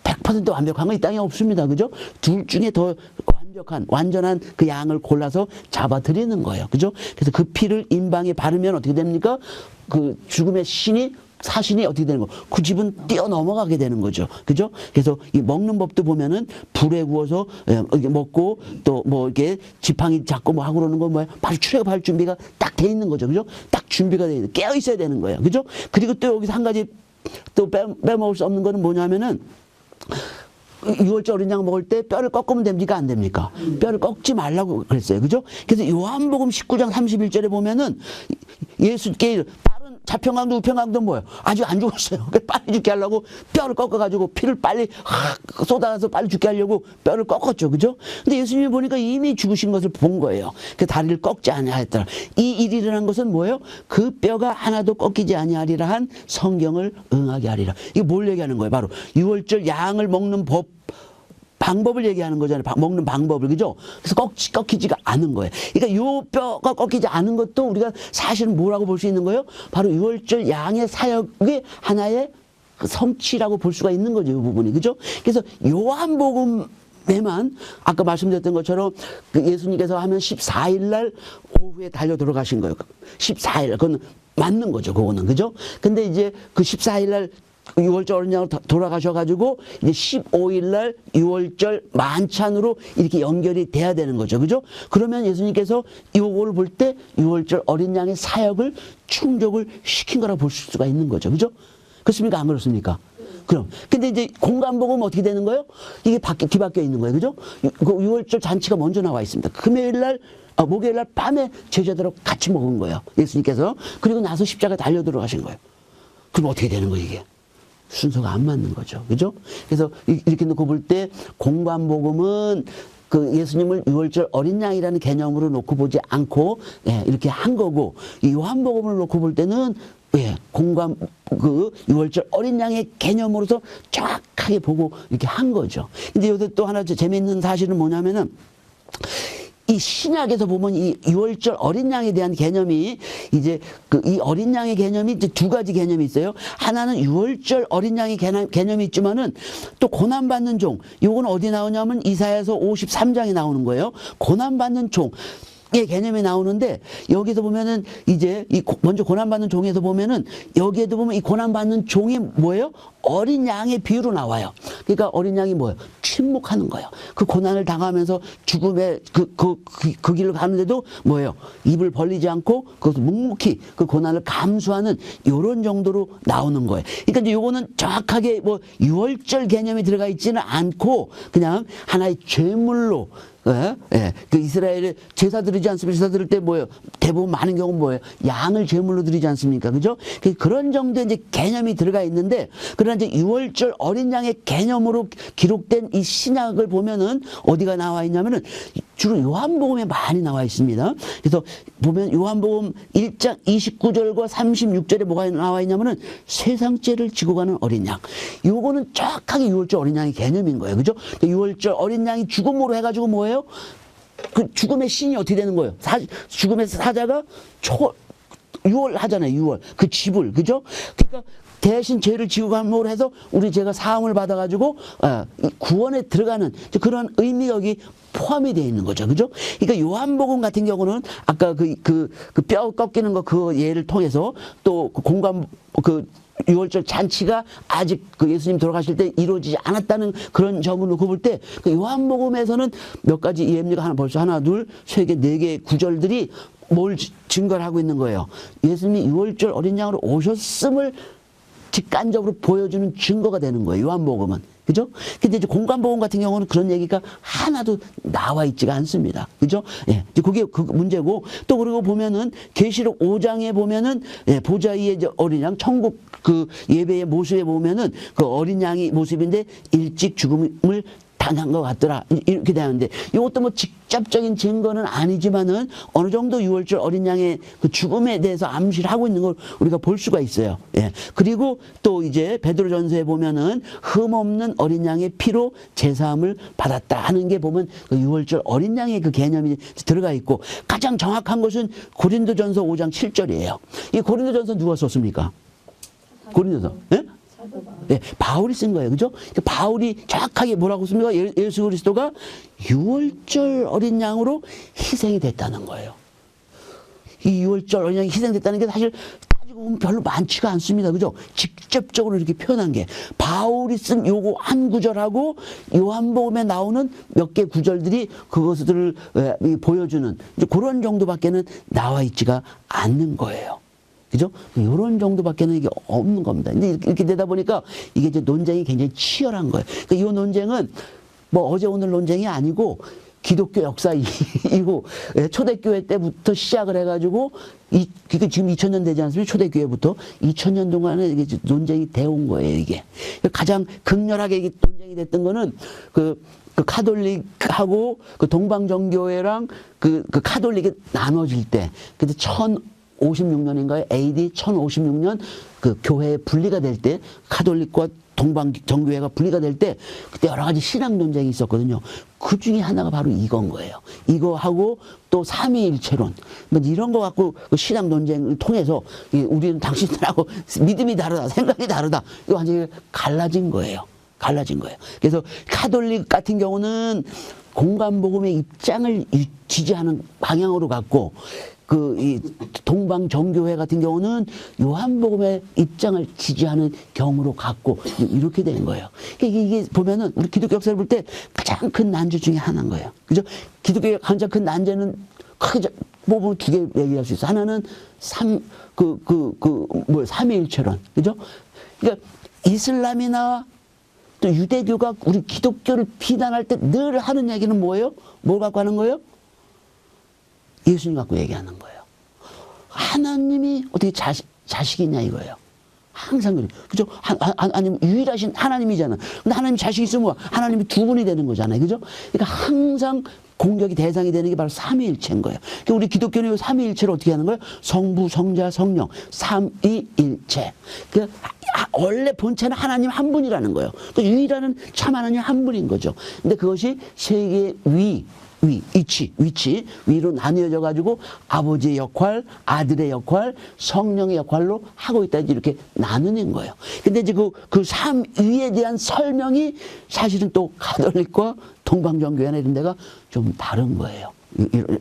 100% 완벽한 건 이 땅에 없습니다. 그죠? 둘 중에 더 완벽한 완전한 그 양을 골라서 잡아드리는 거예요. 그죠? 그래서 그 피를 인방에 바르면 어떻게 됩니까? 그 죽음의 사신이 어떻게 되는 거? 그 집은 뛰어넘어가게 되는 거죠. 그죠? 그래서 이 먹는 법도 보면은 불에 구워서 이렇게 먹고 또 뭐 이렇게 지팡이 잡고 뭐 하고 그러는 거 뭐야? 바로 출애굽할 준비가 딱 돼 있는 거죠. 그죠? 딱 준비가 돼 있는, 깨어 있어야 되는 거예요. 그죠? 그리고 또 여기서 한 가지 또 빼먹을 수 없는 거는 뭐냐면은 유월절 어린 양 먹을 때 뼈를 꺾으면 됩니까? 안 됩니까? 뼈를 꺾지 말라고 그랬어요. 그죠? 그래서 요한복음 19장 31절에 보면은 예수께 다른 자평강도 우평강도 뭐예요? 아직 안 죽었어요. 빨리 죽게 하려고 뼈를 꺾어가지고 피를 빨리 쏟아서 빨리 죽게 하려고 뼈를 꺾었죠. 그죠? 근데 예수님이 보니까 이미 죽으신 것을 본 거예요. 그 다리를 꺾지 아니하였더라. 이 일이 일어난 것은 뭐예요? 그 뼈가 하나도 꺾이지 아니하리라 한 성경을 응하게 하리라. 이게 뭘 얘기하는 거예요? 바로 유월절 양을 먹는 방법을 얘기하는 거잖아요. 먹는 방법을. 그죠? 그래서 꺾이지가 않은 거예요. 그러니까 요 뼈가 꺾이지 않은 것도 우리가 사실은 뭐라고 볼 수 있는 거예요? 바로 유월절 양의 사역의 하나의 성취라고 볼 수가 있는 거죠. 이 부분이. 그죠? 그래서 요한복음에만 아까 말씀드렸던 것처럼 그 예수님께서 하면 14일 날 오후에 달려 들어가신 거예요. 14일. 그건 맞는 거죠. 그거는. 그죠? 근데 이제 그 14일 날 유월절 어린 양으로 돌아가셔가지고 이제 15일 날 유월절 만찬으로 이렇게 연결이 돼야 되는 거죠. 그죠? 그러면 예수님께서 이거를 볼 때 유월절 어린 양의 사역을 충족을 시킨 거라고 볼 수가 있는 거죠. 그죠? 그렇습니까? 안 그렇습니까? 그럼. 근데 이제 공관복음은 어떻게 되는 거예요? 이게 뒤바뀌어 있는 거예요. 그죠? 그 유월절 잔치가 먼저 나와 있습니다. 금요일 날 목요일 날 밤에 제자들하고 같이 먹은 거예요. 예수님께서. 그리고 나서 십자가 달려 들어가신 거예요. 그럼 어떻게 되는 거예요, 이게? 순서가 안 맞는 거죠. 그죠? 그래서 이렇게 놓고 볼 때 공관복음은 그 예수님을 유월절 어린 양이라는 개념으로 놓고 보지 않고 이렇게 한 거고, 이 요한복음을 놓고 볼 때는 예, 공감, 그, 유월절 어린 양의 개념으로서 정확하게 보고 이렇게 한 거죠. 근데 여기서 또 하나 재미있는 사실은 뭐냐면은, 이 신약에서 보면 이 유월절 어린 양에 대한 개념이 이제 이 어린 양의 개념이 이제 두 가지 개념이 있어요. 하나는 유월절 어린 양의 개념이 있지만은 또 고난받는 종. 요건 어디 나오냐면 이사야서 53장에 나오는 거예요. 고난받는 종. 의 개념이 나오는데 여기서 보면은 이제 이 먼저 고난받는 종에서 보면은 여기에도 보면 이 고난받는 종이 뭐예요? 어린 양의 비유로 나와요. 그러니까 어린 양이 뭐예요? 침묵하는 거예요. 그 고난을 당하면서 죽음의 그 길로 가는데도 뭐예요? 입을 벌리지 않고 그것을 묵묵히 그 고난을 감수하는 이런 정도로 나오는 거예요. 그러니까 이제 요거는 정확하게 뭐 유월절 개념이 들어가 있지는 않고 그냥 하나의 제물로 예? 예. 그 이스라엘에 제사 드리지 않습니까? 제사 드릴 때 뭐예요? 대부분 많은 경우는 뭐예요? 양을 제물로 드리지 않습니까? 그죠? 그런 정도의 이제 개념이 들어가 있는데, 그러나 이제 유월절 어린 양의 개념으로 기록된 이 신약을 보면은 어디가 나와 있냐면은 주로 요한복음에 많이 나와 있습니다. 그래서 보면 요한복음 1장 29절과 36절에 뭐가 나와 있냐면은 세상죄를 지고 가는 어린 양. 요거는 정확하게 유월절 어린 양의 개념인 거예요. 그죠? 유월절 어린 양이 죽음으로 해가지고 뭐예요? 그 죽음의 신이 어떻게 되는 거예요? 죽음의 사자가 유월 하잖아요. 유월. 그 집을. 그죠? 그러니까 대신 죄를 지고 감으로 해서 우리 죄가 사함을 받아가지고 구원에 들어가는 그런 의미가 여기 포함이 되어 있는 거죠. 그죠? 그러니까 요한복음 같은 경우는 아까 그 뼈 꺾이는 거 그 예를 통해서 또 공감 유월절 잔치가 아직 그 예수님 돌아가실 때 이루어지지 않았다는 그런 점으로 볼 때 그 요한복음에서는 몇 가지 예언가 벌써 하나, 둘, 세 개, 네 개의 구절들이 뭘 증거를 하고 있는 거예요. 예수님이 유월절 어린 양으로 오셨음을 직관적으로 보여주는 증거가 되는 거예요. 요한복음은. 그죠? 근데 이제 공관복음 같은 경우는 그런 얘기가 하나도 나와 있지가 않습니다. 그죠? 예. 이제 그게 그 문제고, 또 그리고 보면은 계시록 5장에 보면은 보좌 위에 어린 양 천국 그 예배의 모습에 보면은 그 어린 양이 모습인데 일찍 죽음을 당한 것 같더라. 이렇게 되는데 이것도 뭐 직접적인 증거는 아니지만은 어느 정도 유월절 어린 양의 그 죽음에 대해서 암시를 하고 있는 걸 우리가 볼 수가 있어요. 예. 그리고 또 이제 베드로전서에 보면은 흠 없는 어린 양의 피로 제사함을 받았다 하는 게 보면 그 유월절 어린 양의 그 개념이 들어가 있고, 가장 정확한 것은 고린도전서 5장 7절이에요. 이 고린도전서 누가 썼습니까? 고린도전서. 예? 네, 바울이 쓴 거예요. 그죠? 바울이 정확하게 뭐라고 씁니까? 예수 그리스도가 유월절 어린 양으로 희생이 됐다는 거예요. 이 유월절 어린 양이 희생됐다는 게 사실 따지고 보면 별로 많지가 않습니다. 그죠? 직접적으로 이렇게 표현한 게 바울이 쓴 요거 한 구절하고 요한복음에 나오는 몇 개 구절들이 그것들을 보여주는 그런 정도밖에는 나와 있지가 않는 거예요. 그죠? 이런 정도밖에는 이게 없는 겁니다. 근데 이렇게 되다 보니까 이게 이제 논쟁이 굉장히 치열한 거예요. 그러니까 이 논쟁은 뭐 어제 오늘 논쟁이 아니고 기독교 역사 이후 초대교회 때부터 시작을 해가지고 그러니까 지금 2000년 되지 않습니까? 초대교회부터 2000년 동안에 이게 논쟁이 되어 온 거예요. 이게 가장 극렬하게 이게 논쟁이 됐던 거는 그 카톨릭하고 그 동방정교회랑 그 카톨릭이 나눠질 때 그때 1056년인가요? AD 1056년 그 교회에 분리가 될 때, 카톨릭과 동방정교회가 분리가 될 때 그때 여러 가지 신앙 논쟁이 있었거든요. 그 중에 하나가 바로 이건 거예요. 이거하고 또 삼위일체론 이런 거 갖고 신앙 논쟁을 통해서 우리는 당신들하고 믿음이 다르다, 생각이 다르다, 이거 완전히 갈라진 거예요. 갈라진 거예요. 그래서 카톨릭 같은 경우는 공관복음의 입장을 지지하는 방향으로 갔고, 이 동방정교회 같은 경우는 요한복음의 입장을 지지하는 경우로 갔고, 이렇게 된 거예요. 이게 보면은 우리 기독교 역사를 볼 때 가장 큰 난제 중에 하나인 거예요. 그죠? 기독교의 가장 큰 난제는 크게 뽑으면 두 개 얘기할 수 있어. 하나는 삼위일체론. 그죠? 그러니까 이슬람이나 또 유대교가 우리 기독교를 비난할 때 늘 하는 얘기는 뭐예요? 뭘 갖고 하는 거예요? 예수님 갖고 얘기하는 거예요. 하나님이 어떻게 자식이냐 이거예요. 항상 그래요. 그죠? 하나님 유일하신 하나님이잖아. 근데 하나님 자식이 있으면 하나님이 두 분이 되는 거잖아요. 그죠? 그러니까 항상 공격이 대상이 되는 게 바로 삼위일체인 거예요. 그러니까 우리 기독교는 삼위일체를 어떻게 하는 거예요? 성부, 성자, 성령, 삼위일체. 그 원래 본체는 하나님 한 분이라는 거예요. 그 유일한 참 하나님 한 분인 거죠. 근데 그것이 세계의 위치, 위로 나뉘어져 가지고 아버지의 역할, 아들의 역할, 성령의 역할로 하고 있다, 이렇게 나누는 거예요. 근데 이제 그 삼위에 대한 설명이 사실은 또 가톨릭과 동방정교회나 이런 데가 좀 다른 거예요.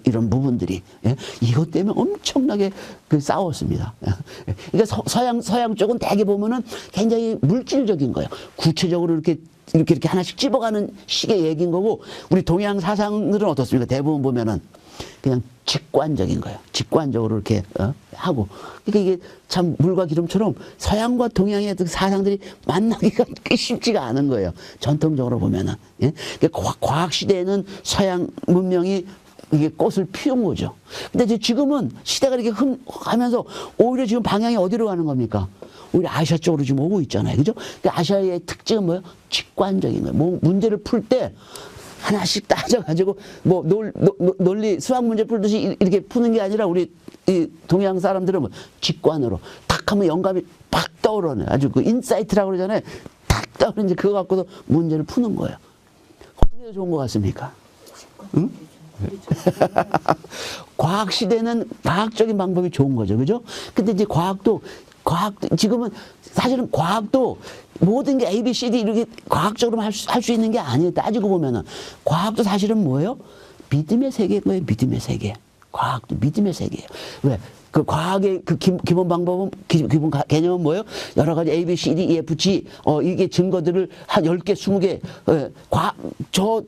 이런 부분들이. 예? 이것 때문에 엄청나게 싸웠습니다. 그러니까 서양 쪽은 대개 보면은 굉장히 물질적인 거예요. 구체적으로 이렇게 하나씩 집어가는 식의 얘기인 거고, 우리 동양 사상들은 어떻습니까? 대부분 보면은 그냥 직관적인 거예요. 직관적으로 이렇게 하고. 그러니까 이게 참 물과 기름처럼 서양과 동양의 사상들이 만나기가 쉽지가 않은 거예요. 전통적으로 보면은. 예? 그러니까 과학 시대에는 서양 문명이 이게 꽃을 피운 거죠. 근데 이제 지금은 시대가 이렇게 하면서 오히려 지금 방향이 어디로 가는 겁니까? 오히려 아시아 쪽으로 지금 오고 있잖아요. 그죠? 그러니까 아시아의 특징은 뭐예요? 직관적인 거예요. 뭐 문제를 풀 때 하나씩 따져가지고 뭐 논리 수학 문제 풀듯이 이렇게 푸는 게 아니라 우리 이 동양 사람들은 뭐 직관으로 탁 하면 영감이 팍 떠오르네. 아주 그 인사이트라고 그러잖아요. 탁 떠오르는 이제 그거 갖고도 문제를 푸는 거예요. 어떻게 더 좋은 것 같습니까? 응? 과학 시대는 과학적인 방법이 좋은 거죠. 그죠? 근데 이제 과학도 지금은 사실은 과학도 모든 게 A, B, C, D 이렇게 과학적으로 할 수 있는 게 아니에요. 따지고 보면은. 과학도 사실은 뭐예요? 믿음의 세계인 거예요. 믿음의 세계. 과학도 믿음의 세계예요. 왜? 그 과학의 그 기본 방법은, 기본 개념은 뭐예요? 여러 가지 A, B, C, D, E, F, G, 이게 증거들을 한 10개, 20개,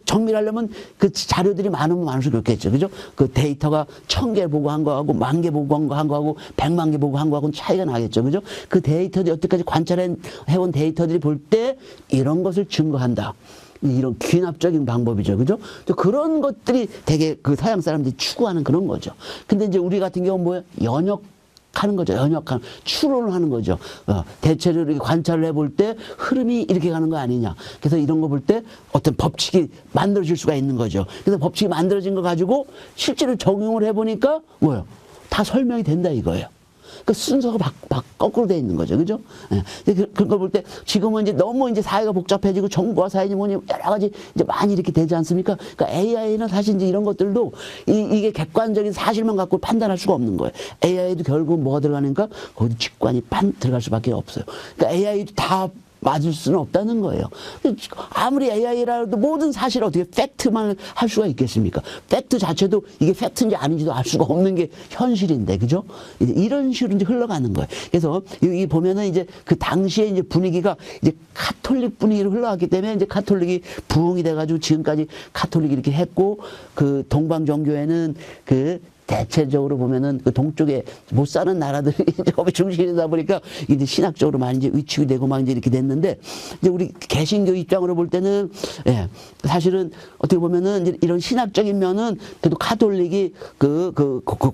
정밀하려면 그 자료들이 많으면 많을수록 그렇겠죠. 그죠? 그 데이터가 1000개 보고 한 거하고, 10,000개 보고 한 거하고, 100만 개 보고 한 거하고는 차이가 나겠죠. 그죠? 그 데이터들이 여태까지 관찰해온 데이터들이 볼 때 이런 것을 증거한다. 이런 귀납적인 방법이죠. 그죠? 그런 것들이 되게 그 서양 사람들이 추구하는 그런 거죠. 근데 이제 우리 같은 경우는 뭐예요? 연역하는 거죠. 추론을 하는 거죠. 대체를 이렇게 관찰을 해볼 때 흐름이 이렇게 가는 거 아니냐. 그래서 이런 거 볼 때 어떤 법칙이 만들어질 수가 있는 거죠. 그래서 법칙이 만들어진 거 가지고 실제로 적용을 해보니까 뭐예요? 다 설명이 된다 이거예요. 그 순서가 거꾸로 돼 있는 거죠. 그죠? 예. 그런 걸 볼 때 지금은 이제 너무 이제 사회가 복잡해지고 정보화 사회니 뭐니 여러 가지 이제 많이 이렇게 되지 않습니까? 그러니까 AI는 사실 이제 이런 것들도 이게 객관적인 사실만 갖고 판단할 수가 없는 거예요. AI도 결국 뭐가 들어가니까 거기 직관이 들어갈 수밖에 없어요. 그러니까 AI도 다 맞을 수는 없다는 거예요. 아무리 AI라도 모든 사실을 어떻게 팩트만 할 수가 있겠습니까? 팩트 자체도 이게 팩트인지 아닌지도 알 수가 없는 게 현실인데, 그죠? 이런 식으로 이제 흘러가는 거예요. 그래서 여기 보면은 이제 그 당시에 이제 분위기가 이제 카톨릭 분위기로 흘러갔기 때문에 이제 카톨릭이 부흥이 돼가지고 지금까지 카톨릭이 이렇게 했고, 그 동방정교회는 그 대체적으로 보면은 그 동쪽에 못 사는 나라들이 조금 중심이다 보니까 이제 신학적으로 많이 이제 위축이 되고 막 이제 이렇게 됐는데, 이제 우리 개신교 입장으로 볼 때는, 예, 사실은 어떻게 보면은 이제 이런 신학적인 면은 그래도 카톨릭이 그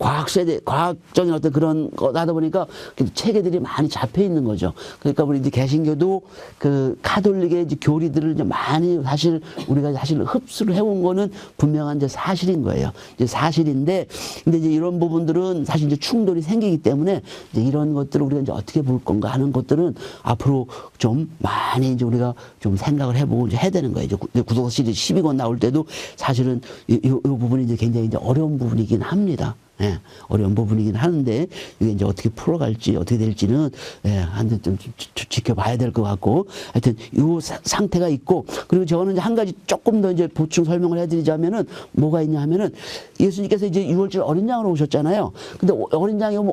과학적인 어떤 그런 거 하다 보니까 체계들이 많이 잡혀 있는 거죠. 그러니까 우리 이제 개신교도 그 카톨릭의 이제 교리들을 이제 많이 사실 우리가 사실 흡수를 해온 거는 분명한 이제 사실인 거예요. 이제 사실인데, 근데 이제 이런 부분들은 사실 이제 충돌이 생기기 때문에 이제 이런 것들을 우리가 이제 어떻게 볼 건가 하는 것들은 앞으로 좀 많이 이제 우리가 좀 생각을 해보고 이제 해야 되는 거예요. 이제 구속사 시리즈 12권 나올 때도 사실은 이 부분이 이제 굉장히 이제 어려운 부분이긴 합니다. 예, 어려운 부분이긴 하는데 이게 이제 어떻게 풀어갈지 어떻게 될지는 한번 좀 지켜봐야 될 것 같고, 하여튼 이 상태가 있고, 그리고 저는 이제 한 가지 조금 더 이제 보충 설명을 해드리자면은 뭐가 있냐 하면은 예수님께서 이제 6월절 어린 양으로 오셨잖아요. 근데 어린 양이 오면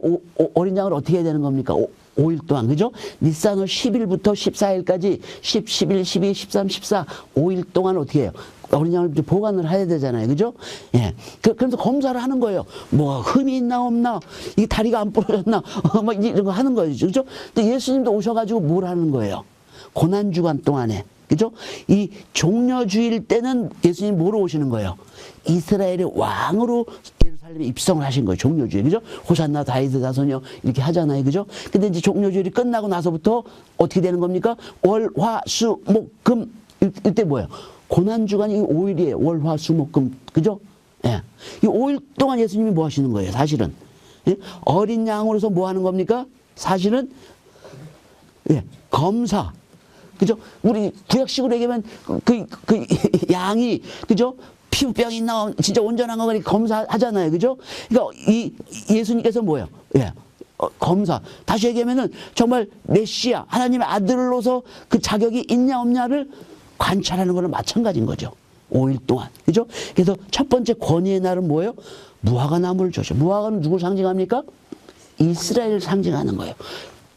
어린 양을 어떻게 해야 되는 겁니까? 5일 동안, 그죠? 니산월 10일부터 14일까지 10, 11, 12, 13, 14, 5일 동안 어떻게 해요? 어린 양을 보관을 해야 되잖아요. 그죠? 예. 그래서 검사를 하는 거예요. 뭐, 흠이 있나, 없나? 이게 다리가 안 부러졌나? 막 이런 거 하는 거예요. 그죠? 근데 예수님도 오셔가지고 뭘 하는 거예요? 고난주간 동안에. 그죠? 이 종려주일 때는 예수님 뭐로 오시는 거예요? 이스라엘의 왕으로 예루살렘에 입성을 하신 거예요. 종려주일. 그죠? 호산나 다윗의 자손이여 이렇게 하잖아요. 그죠? 근데 이제 종려주일이 끝나고 나서부터 어떻게 되는 겁니까? 월, 화, 수, 목, 금. 이때 뭐예요? 고난주간이 5일이에요. 월, 화, 수, 목, 금. 그죠? 예. 이 5일 동안 예수님이 뭐 하시는 거예요, 사실은? 예? 어린 양으로서 뭐 하는 겁니까? 사실은, 예, 검사. 그죠? 우리 구약식으로 얘기하면 그 양이, 그죠? 피부병이 있나, 진짜 온전한 거 검사하잖아요. 그죠? 그러니까 이 예수님께서 뭐예요? 예. 검사. 다시 얘기하면은 정말 메시아, 하나님의 아들로서 그 자격이 있냐 없냐를 관찰하는 거는 마찬가지인 거죠. 5일 동안. 그죠? 그래서 첫 번째 권위의 날은 뭐예요? 무화과 나무를 줬죠. 무화과는 누굴 상징합니까? 이스라엘을 상징하는 거예요.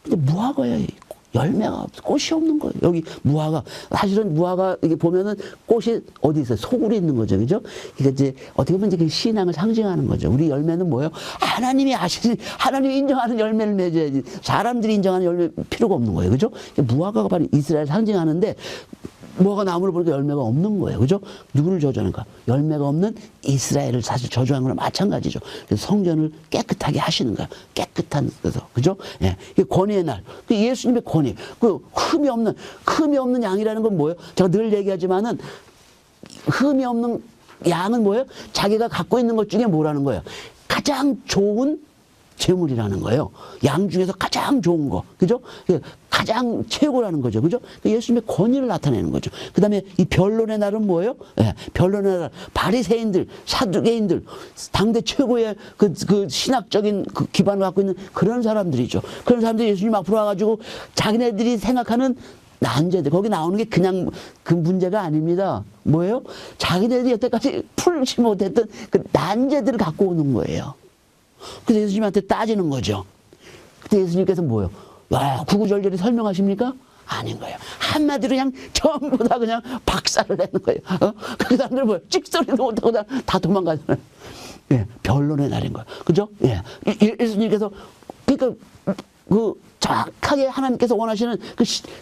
근데 무화과에 열매가 없어. 꽃이 없는 거예요. 여기 무화과. 사실은 무화과, 이게 보면은 꽃이 어디 있어요? 속으로 있는 거죠. 그죠? 그러니까 이제 어떻게 보면 이제 신앙을 상징하는 거죠. 우리 열매는 뭐예요? 하나님이 아시는, 하나님이 인정하는 열매를 맺어야지. 사람들이 인정하는 열매 필요가 없는 거예요. 그죠? 무화과가 바로 이스라엘 상징하는데, 무화과 나무를 보니까 열매가 없는 거예요. 그죠? 누구를 저주하는가? 열매가 없는 이스라엘을 사실 저주한 거랑 마찬가지죠. 그래서 성전을 깨끗하게 하시는 거예요. 깨끗한 데서. 그죠? 예. 이게 권위의 날. 그 예수님의 권위. 그 흠이 없는 양이라는 건 뭐예요? 제가 늘 얘기하지만은 흠이 없는 양은 뭐예요? 자기가 갖고 있는 것 중에 뭐라는 거예요? 가장 좋은 재물이라는 거예요. 양 중에서 가장 좋은 거. 그죠? 가장 최고라는 거죠. 그죠? 예수님의 권위를 나타내는 거죠. 그 다음에 이 변론의 날은 뭐예요? 예, 변론의 날. 바리새인들, 사두개인들, 당대 최고의 그 신학적인 그 기반을 갖고 있는 그런 사람들이죠. 그런 사람들이 예수님 앞으로 와가지고 자기네들이 생각하는 난제들, 거기 나오는 게 그냥 그 문제가 아닙니다. 뭐예요? 자기네들이 여태까지 풀지 못했던 그 난제들을 갖고 오는 거예요. 그래서 예수님한테 따지는 거죠. 그때 예수님께서 뭐예요? 와, 구구절절히 설명하십니까? 아닌 거예요. 한마디로 그냥 전부 다 그냥 박살을 내는 거예요. 그 사람들 뭐예요? 찍소리도 못하고 다 도망가잖아요. 예, 변론의 날인 거예요. 그죠? 예. 예수님께서, 그러니까, 정확하게 하나님께서 원하시는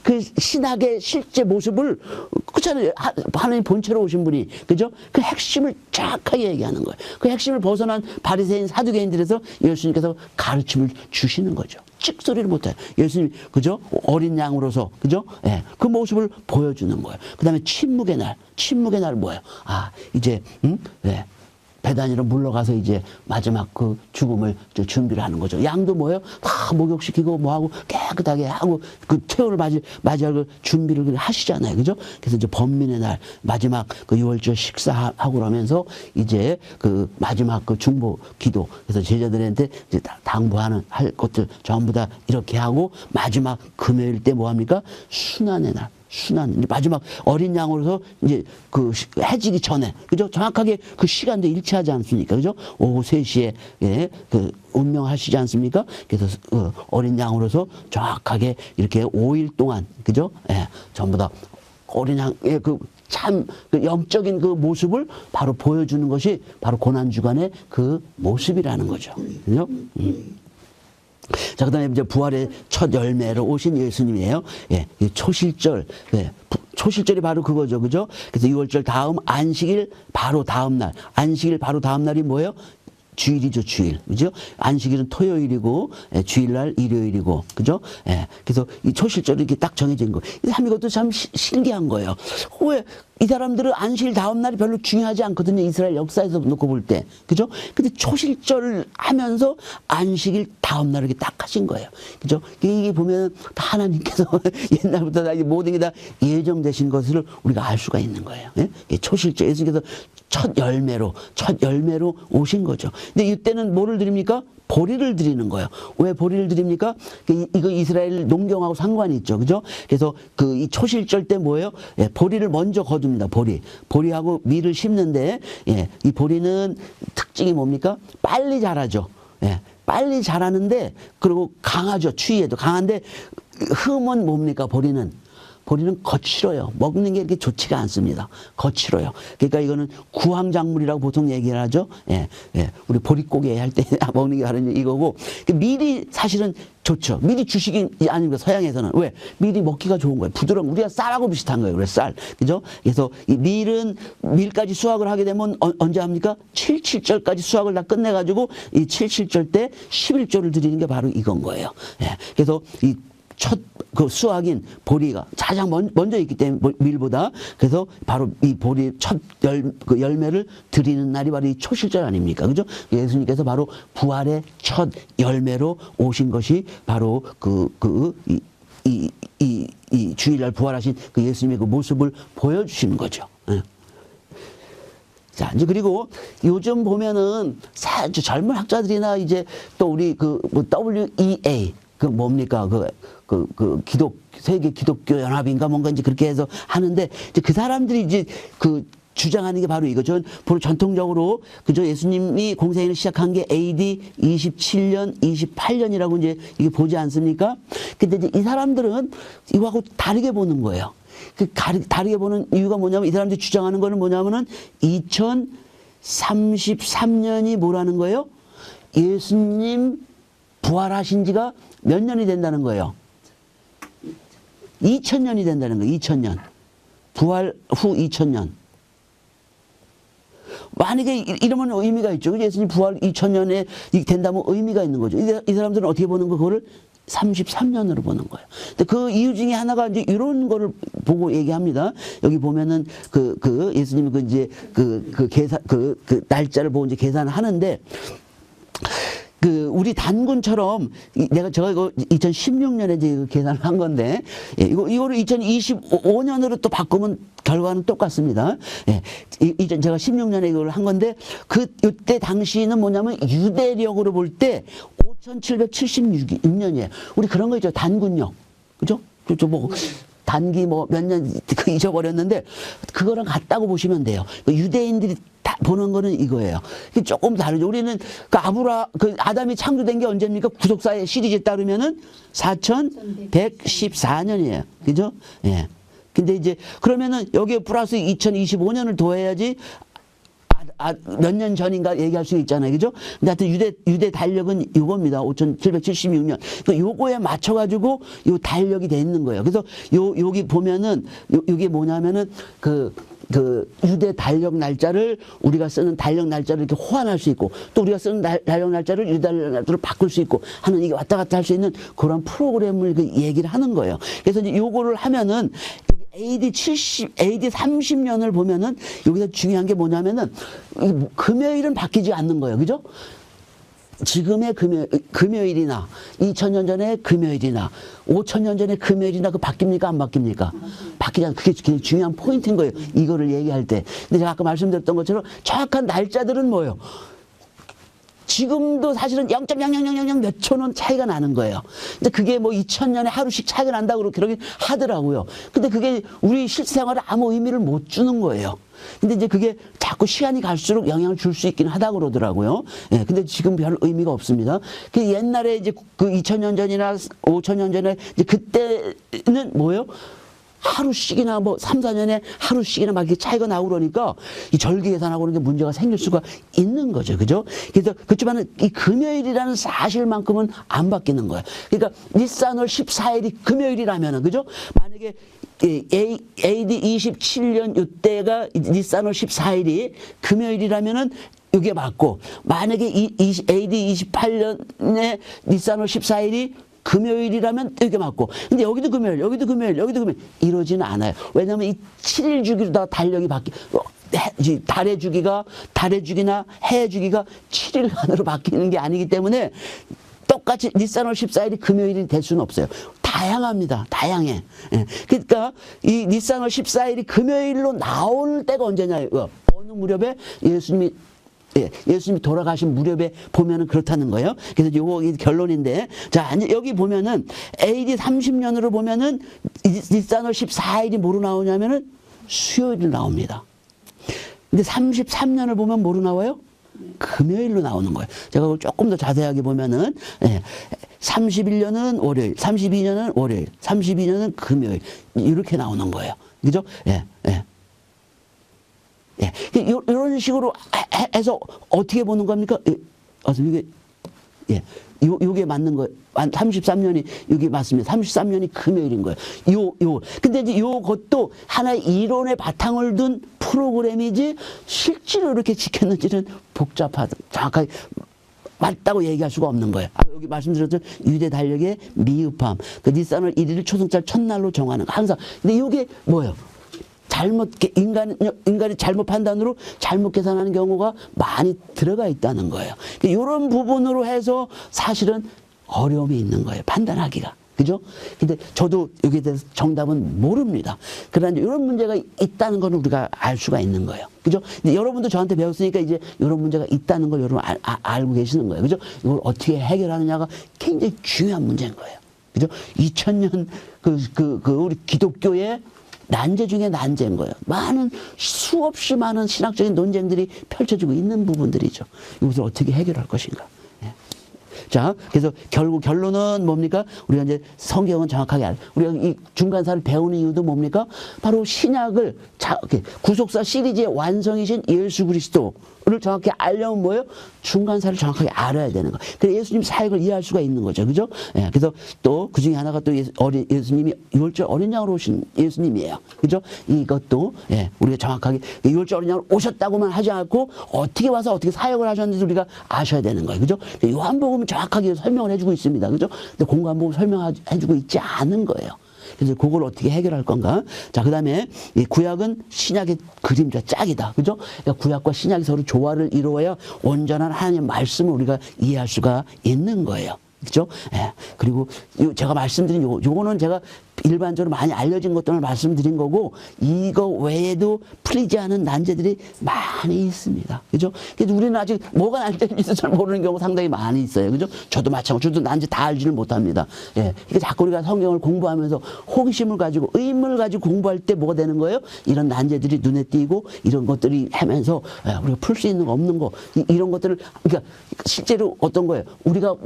그 신학의 실제 모습을, 그렇잖아요. 하나님 본체로 오신 분이, 그죠? 그 핵심을 정확하게 얘기하는 거예요. 그 핵심을 벗어난 바리새인 사두개인들에서 예수님께서 가르침을 주시는 거죠. 찍소리를 못해요. 예수님, 그죠? 어린 양으로서, 그죠? 예. 그 모습을 보여주는 거예요. 그 다음에 침묵의 날. 침묵의 날 뭐예요? 아, 이제, 예. 베다니로 물러가서 이제 마지막 그 죽음을 준비를 하는 거죠. 양도 뭐예요? 다 목욕시키고 뭐하고 깨끗하게 하고 그 퇴원을 맞이할 그 준비를 하시잖아요. 그죠? 그래서 이제 번민의 날, 마지막 그 유월절 식사하고 그러면서 이제 그 마지막 그 중보 기도, 그래서 제자들한테 이제 당부하는 할 것들 전부 다 이렇게 하고 마지막 금요일 때 뭐 합니까? 순환의 날. 순환, 마지막 어린 양으로서 이제 그 해지기 전에, 그죠? 정확하게 그 시간도 일치하지 않습니까? 그죠? 오후 3시에, 예, 그 운명하시지 않습니까? 그래서 어린 양으로서 정확하게 이렇게 5일 동안, 그죠? 예, 전부 다 어린 양의 그 영적인 그 모습을 바로 보여주는 것이 바로 고난주간의 그 모습이라는 거죠. 그죠? 자, 그 다음에 이제 부활의 첫 열매로 오신 예수님이에요. 예, 초실절. 예, 초실절이 바로 그거죠. 그죠? 그래서 6월절 다음 안식일 바로 다음 날. 안식일 바로 다음 날이 뭐예요? 주일이죠, 주일. 그죠? 안식일은 토요일이고, 예, 주일날 일요일이고, 그죠? 예, 그래서 이 초실절이 이렇게 딱 정해진 거. 이것도 참 신기한 거예요. 왜 이 사람들은 안식일 다음 날이 별로 중요하지 않거든요. 이스라엘 역사에서 놓고 볼 때. 그죠? 근데 초실절을 하면서 안식일 다음 날 이렇게 딱 하신 거예요. 그죠? 이게 보면 다 하나님께서 옛날부터 다 모든 게 다 예정되신 것을 우리가 알 수가 있는 거예요. 예? 초실절. 예수님께서 첫 열매로 오신 거죠. 근데 이때는 뭐를 드립니까? 보리를 드리는 거예요. 왜 보리를 드립니까? 이거 이스라엘 농경하고 상관이 있죠. 그죠? 그래서 이 초실절 때 뭐예요? 예, 보리를 먼저 거둡니다. 보리하고 밀을 심는데, 예, 이 보리는 특징이 뭡니까? 빨리 자라죠. 예, 빨리 자라는데, 그리고 강하죠. 추위에도 강한데, 흠은 뭡니까? 보리는 거칠어요. 먹는 게 이렇게 좋지가 않습니다. 거칠어요. 그러니까 이거는 구황작물이라고 보통 얘기를 하죠. 예, 예. 우리 보릿고기 할 때 먹는 게 다른 이거고. 밀이 사실은 좋죠. 밀이 주식이 아닙니까? 서양에서는. 왜? 밀이 먹기가 좋은 거예요. 부드러운, 우리가 쌀하고 비슷한 거예요. 그래, 쌀. 그죠? 그래서 이 밀까지 수확을 하게 되면 언제 합니까? 77절까지 수확을 다 끝내가지고 이 77절 때 11조를 드리는 게 바로 이건 거예요. 예. 그래서 첫 그 수확인 보리가 가장 먼저 있기 때문에 밀보다 그래서 바로 이 보리 첫 열매를 드리는 날이 바로 이 초실절 아닙니까? 그죠? 예수님께서 바로 부활의 첫 열매로 오신 것이 바로 이 주일날 부활하신 그 예수님의 그 모습을 보여주시는 거죠. 예. 자, 이제 그리고 요즘 보면은 젊은 학자들이나 이제 또 우리 뭐 WEA 그 뭡니까 세계 기독교 연합인가 뭔가 이제 그렇게 해서 하는데 이제 그 사람들이 이제 주장하는 게 바로 이거죠. 전통적으로 그저 예수님이 공생애를 시작한 게 AD 27년, 28년이라고 이제 이게 보지 않습니까? 근데 이제 이 사람들은 이거하고 다르게 보는 거예요. 다르게 보는 이유가 뭐냐면 이 사람들이 주장하는 거는 뭐냐면은 2033년이 뭐라는 거예요? 예수님 부활하신 지가 몇 년이 된다는 거예요? 2000년이 된다는 거예요. 2000년. 부활 후 2000년. 만약에 이러면 의미가 있죠. 예수님 부활 2000년에 된다면 의미가 있는 거죠. 이 사람들은 어떻게 보는 거? 그거를 33년으로 보는 거예요. 근데 그 이유 중에 하나가 이제 이런 거를 보고 얘기합니다. 여기 보면은 예수님이 계산, 날짜를 보고 이제 계산을 하는데 우리 단군처럼 제가 이거 2016년에 이제 계산을 한 건데, 예, 이거를 2025년으로 또 바꾸면 결과는 똑같습니다. 예, 제가 16년에 이걸 한 건데, 이때 당시는 뭐냐면 유대력으로 볼 때 5776년이에요. 우리 그런 거 있죠. 단군력. 그죠? 단기 몇 년 잊어버렸는데, 그거랑 같다고 보시면 돼요. 유대인들이 보는 거는 이거예요. 조금 다르죠. 우리는 아담이 창조된 게 언제입니까? 구속사의 시리즈에 따르면은 4114년이에요. 그죠? 예. 근데 이제 그러면은 여기에 플러스 2025년을 더해야지 몇 년 전인가 얘기할 수 있잖아요. 그죠? 근데 하여튼 유대 달력은 이겁니다. 5776년. 요거에 맞춰가지고 요 달력이 돼 있는 거예요. 그래서 여기 보면은 이게 뭐냐면은 유대 달력 날짜를 우리가 쓰는 달력 날짜를 이렇게 호환할 수 있고 또 우리가 쓰는 달력 날짜를 유대 달력 날짜로 바꿀 수 있고 하는 이게 왔다 갔다 할 수 있는 그런 프로그램을 얘기를 하는 거예요. 그래서 이제 요거를 하면은 AD 30년을 보면은 여기서 중요한 게 뭐냐면은 금요일은 바뀌지 않는 거예요. 그죠? 지금의 금요일이나 2000년 전의 금요일이나 5000년 전의 금요일이나 바뀝니까? 안 바뀝니까? 바뀌지 않는 그게 굉장히 중요한 포인트인 거예요. 이거를 얘기할 때. 근데 제가 아까 말씀드렸던 것처럼 정확한 날짜들은 뭐예요? 지금도 사실은 0.0000 몇 초는 차이가 나는 거예요. 근데 그게 2000년에 하루씩 차이가 난다고 그러긴 하더라고요. 근데 그게 우리 실생활에 아무 의미를 못 주는 거예요. 근데 이제 그게 자꾸 시간이 갈수록 영향을 줄 수 있긴 하다고 그러더라고요. 예, 근데 지금 별 의미가 없습니다. 옛날에 이제 2000년 전이나 5000년 전에 이제 그때는 뭐예요? 하루씩이나 3, 4년에 하루씩이나 막 이렇게 차이가 나고 그러니까 이 절기 계산하고 그런 게 문제가 생길 수가 있는 거죠. 그죠? 그래서 그렇지만은 이 금요일이라는 사실만큼은 안 바뀌는 거예요. 그러니까 니산월 14일이 금요일이라면은, 그죠? 만약에 AD 27년 이때가 니산월 14일이 금요일이라면은 이게 맞고, 만약에 AD 28년에 니산월 14일이 금요일이라면 이게 맞고, 근데 여기도 금요일, 여기도 금요일, 여기도 금요일 이러지는 않아요. 왜냐하면 이 7일 주기로 다 달력이 달의 주기나 해의 주기가 7일 안으로 바뀌는 게 아니기 때문에 똑같이 니산월 14일이 금요일이 될 수는 없어요. 다양합니다. 다양해. 예. 그러니까 이 니산월 14일이 금요일로 나올 때가 언제냐? 어느 무렵에 예수님이 돌아가신 무렵에 보면은 그렇다는 거예요. 그래서 요거 결론인데, 자, 여기 보면은 AD 30년으로 보면은 니산월 14일이 뭐로 나오냐면은 수요일로 나옵니다. 근데 33년을 보면 뭐로 나와요? 금요일로 나오는 거예요. 제가 그걸 조금 더 자세하게 보면은 31년은 월요일, 32년은 월요일, 32년은 금요일 이렇게 나오는 거예요. 그죠? 예. 이런 식으로 해서 어떻게 보는 겁니까? 요게 맞는 거예요. 33년이 여기 맞습니다. 33년이 금요일인 거예요. 근데 이제 요것도 하나의 이론의 바탕을 둔 프로그램이지 실제로 이렇게 지켰는지는 정확하게 맞다고 얘기할 수가 없는 거예요. 여기 말씀드렸죠. 유대 달력의 미흡함. 그 니산월 1일 초승달 첫날로 정하는 거. 항상. 근데 이게 뭐예요? 인간이 잘못 판단으로 잘못 계산하는 경우가 많이 들어가 있다는 거예요. 이런 부분으로 해서 사실은 어려움이 있는 거예요. 판단하기가. 그죠? 근데 저도 여기에 대해서 정답은 모릅니다. 그러나 이런 문제가 있다는 걸 우리가 알 수가 있는 거예요. 그죠? 근데 여러분도 저한테 배웠으니까 이제 이런 문제가 있다는 걸 여러분 알고 계시는 거예요. 그죠? 이걸 어떻게 해결하느냐가 굉장히 중요한 문제인 거예요. 그죠? 2000년 우리 기독교의 난제 중에 난제인 거예요. 수없이 많은 신학적인 논쟁들이 펼쳐지고 있는 부분들이죠. 이것을 어떻게 해결할 것인가. 자, 그래서 결국 결론은 뭡니까? 우리가 이제 성경은 정확하게 우리가 이 중간사를 배우는 이유도 뭡니까? 바로 신약을 구속사 시리즈의 완성이신 예수 그리스도를 정확히 알려면 뭐예요? 중간사를 정확하게 알아야 되는 거. 그래서 예수님 사역을 이해할 수가 있는 거죠. 그죠? 예, 그래서 또 그 중에 하나가 또 예수님이 6월절 어린 양으로 오신 예수님이에요. 그죠? 이것도, 예, 우리가 정확하게 6월절 어린 양으로 오셨다고만 하지 않고 어떻게 와서 어떻게 사역을 하셨는지 우리가 아셔야 되는 거예요. 그죠? 요한복음은 정확하게 설명을 해주고 있습니다. 그죠? 근데 공관복음 설명해주고 있지 않은 거예요. 그래서 그걸 어떻게 해결할 건가? 자, 그 다음에 이 구약은 신약의 그림자 짝이다. 그죠? 그러니까 구약과 신약이 서로 조화를 이루어야 온전한 하나님의 말씀을 우리가 이해할 수가 있는 거예요. 그죠? 예. 그리고 제가 말씀드린 요거는 제가 일반적으로 많이 알려진 것들을 말씀드린 거고, 이거 외에도 풀리지 않은 난제들이 많이 있습니다. 그죠? 그래서 우리는 아직 뭐가 난제인지 잘 모르는 경우 상당히 많이 있어요. 그죠? 저도 마찬가지로 저도 난제 다 알지를 못합니다. 예. 그러니까 자꾸 우리가 성경을 공부하면서 호기심을 가지고 의문을 가지고 공부할 때 뭐가 되는 거예요? 이런 난제들이 눈에 띄고 이런 것들이 하면서 우리가 풀 수 있는 거 없는 거 이런 것들을, 그러니까 실제로 어떤 거예요? 우리가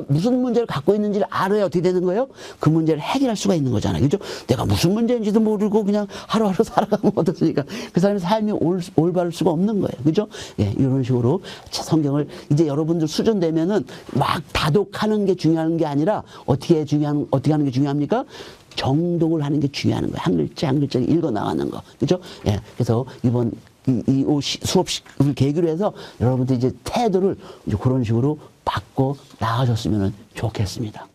무슨 문제를 갖고 있는지를 알아야 어떻게 되는 거예요? 그 문제를 해결할 수가 있는 거잖아요. 그죠? 내가 무슨 문제인지도 모르고 그냥 하루하루 살아가면 어떻습니까? 그 사람의 삶이 올바를 수가 없는 거예요. 그죠? 예, 이런 식으로 성경을 이제 여러분들 수준 되면은 막 다독하는 게 중요한 게 아니라 어떻게 하는 게 중요합니까? 정독을 하는 게 중요한 거예요. 한 글자 한 글자 읽어 나가는 거. 그죠? 예. 그래서 이번 수업을 계기로 해서 여러분들 이제 태도를 이제 그런 식으로 바꿔 나가셨으면 좋겠습니다.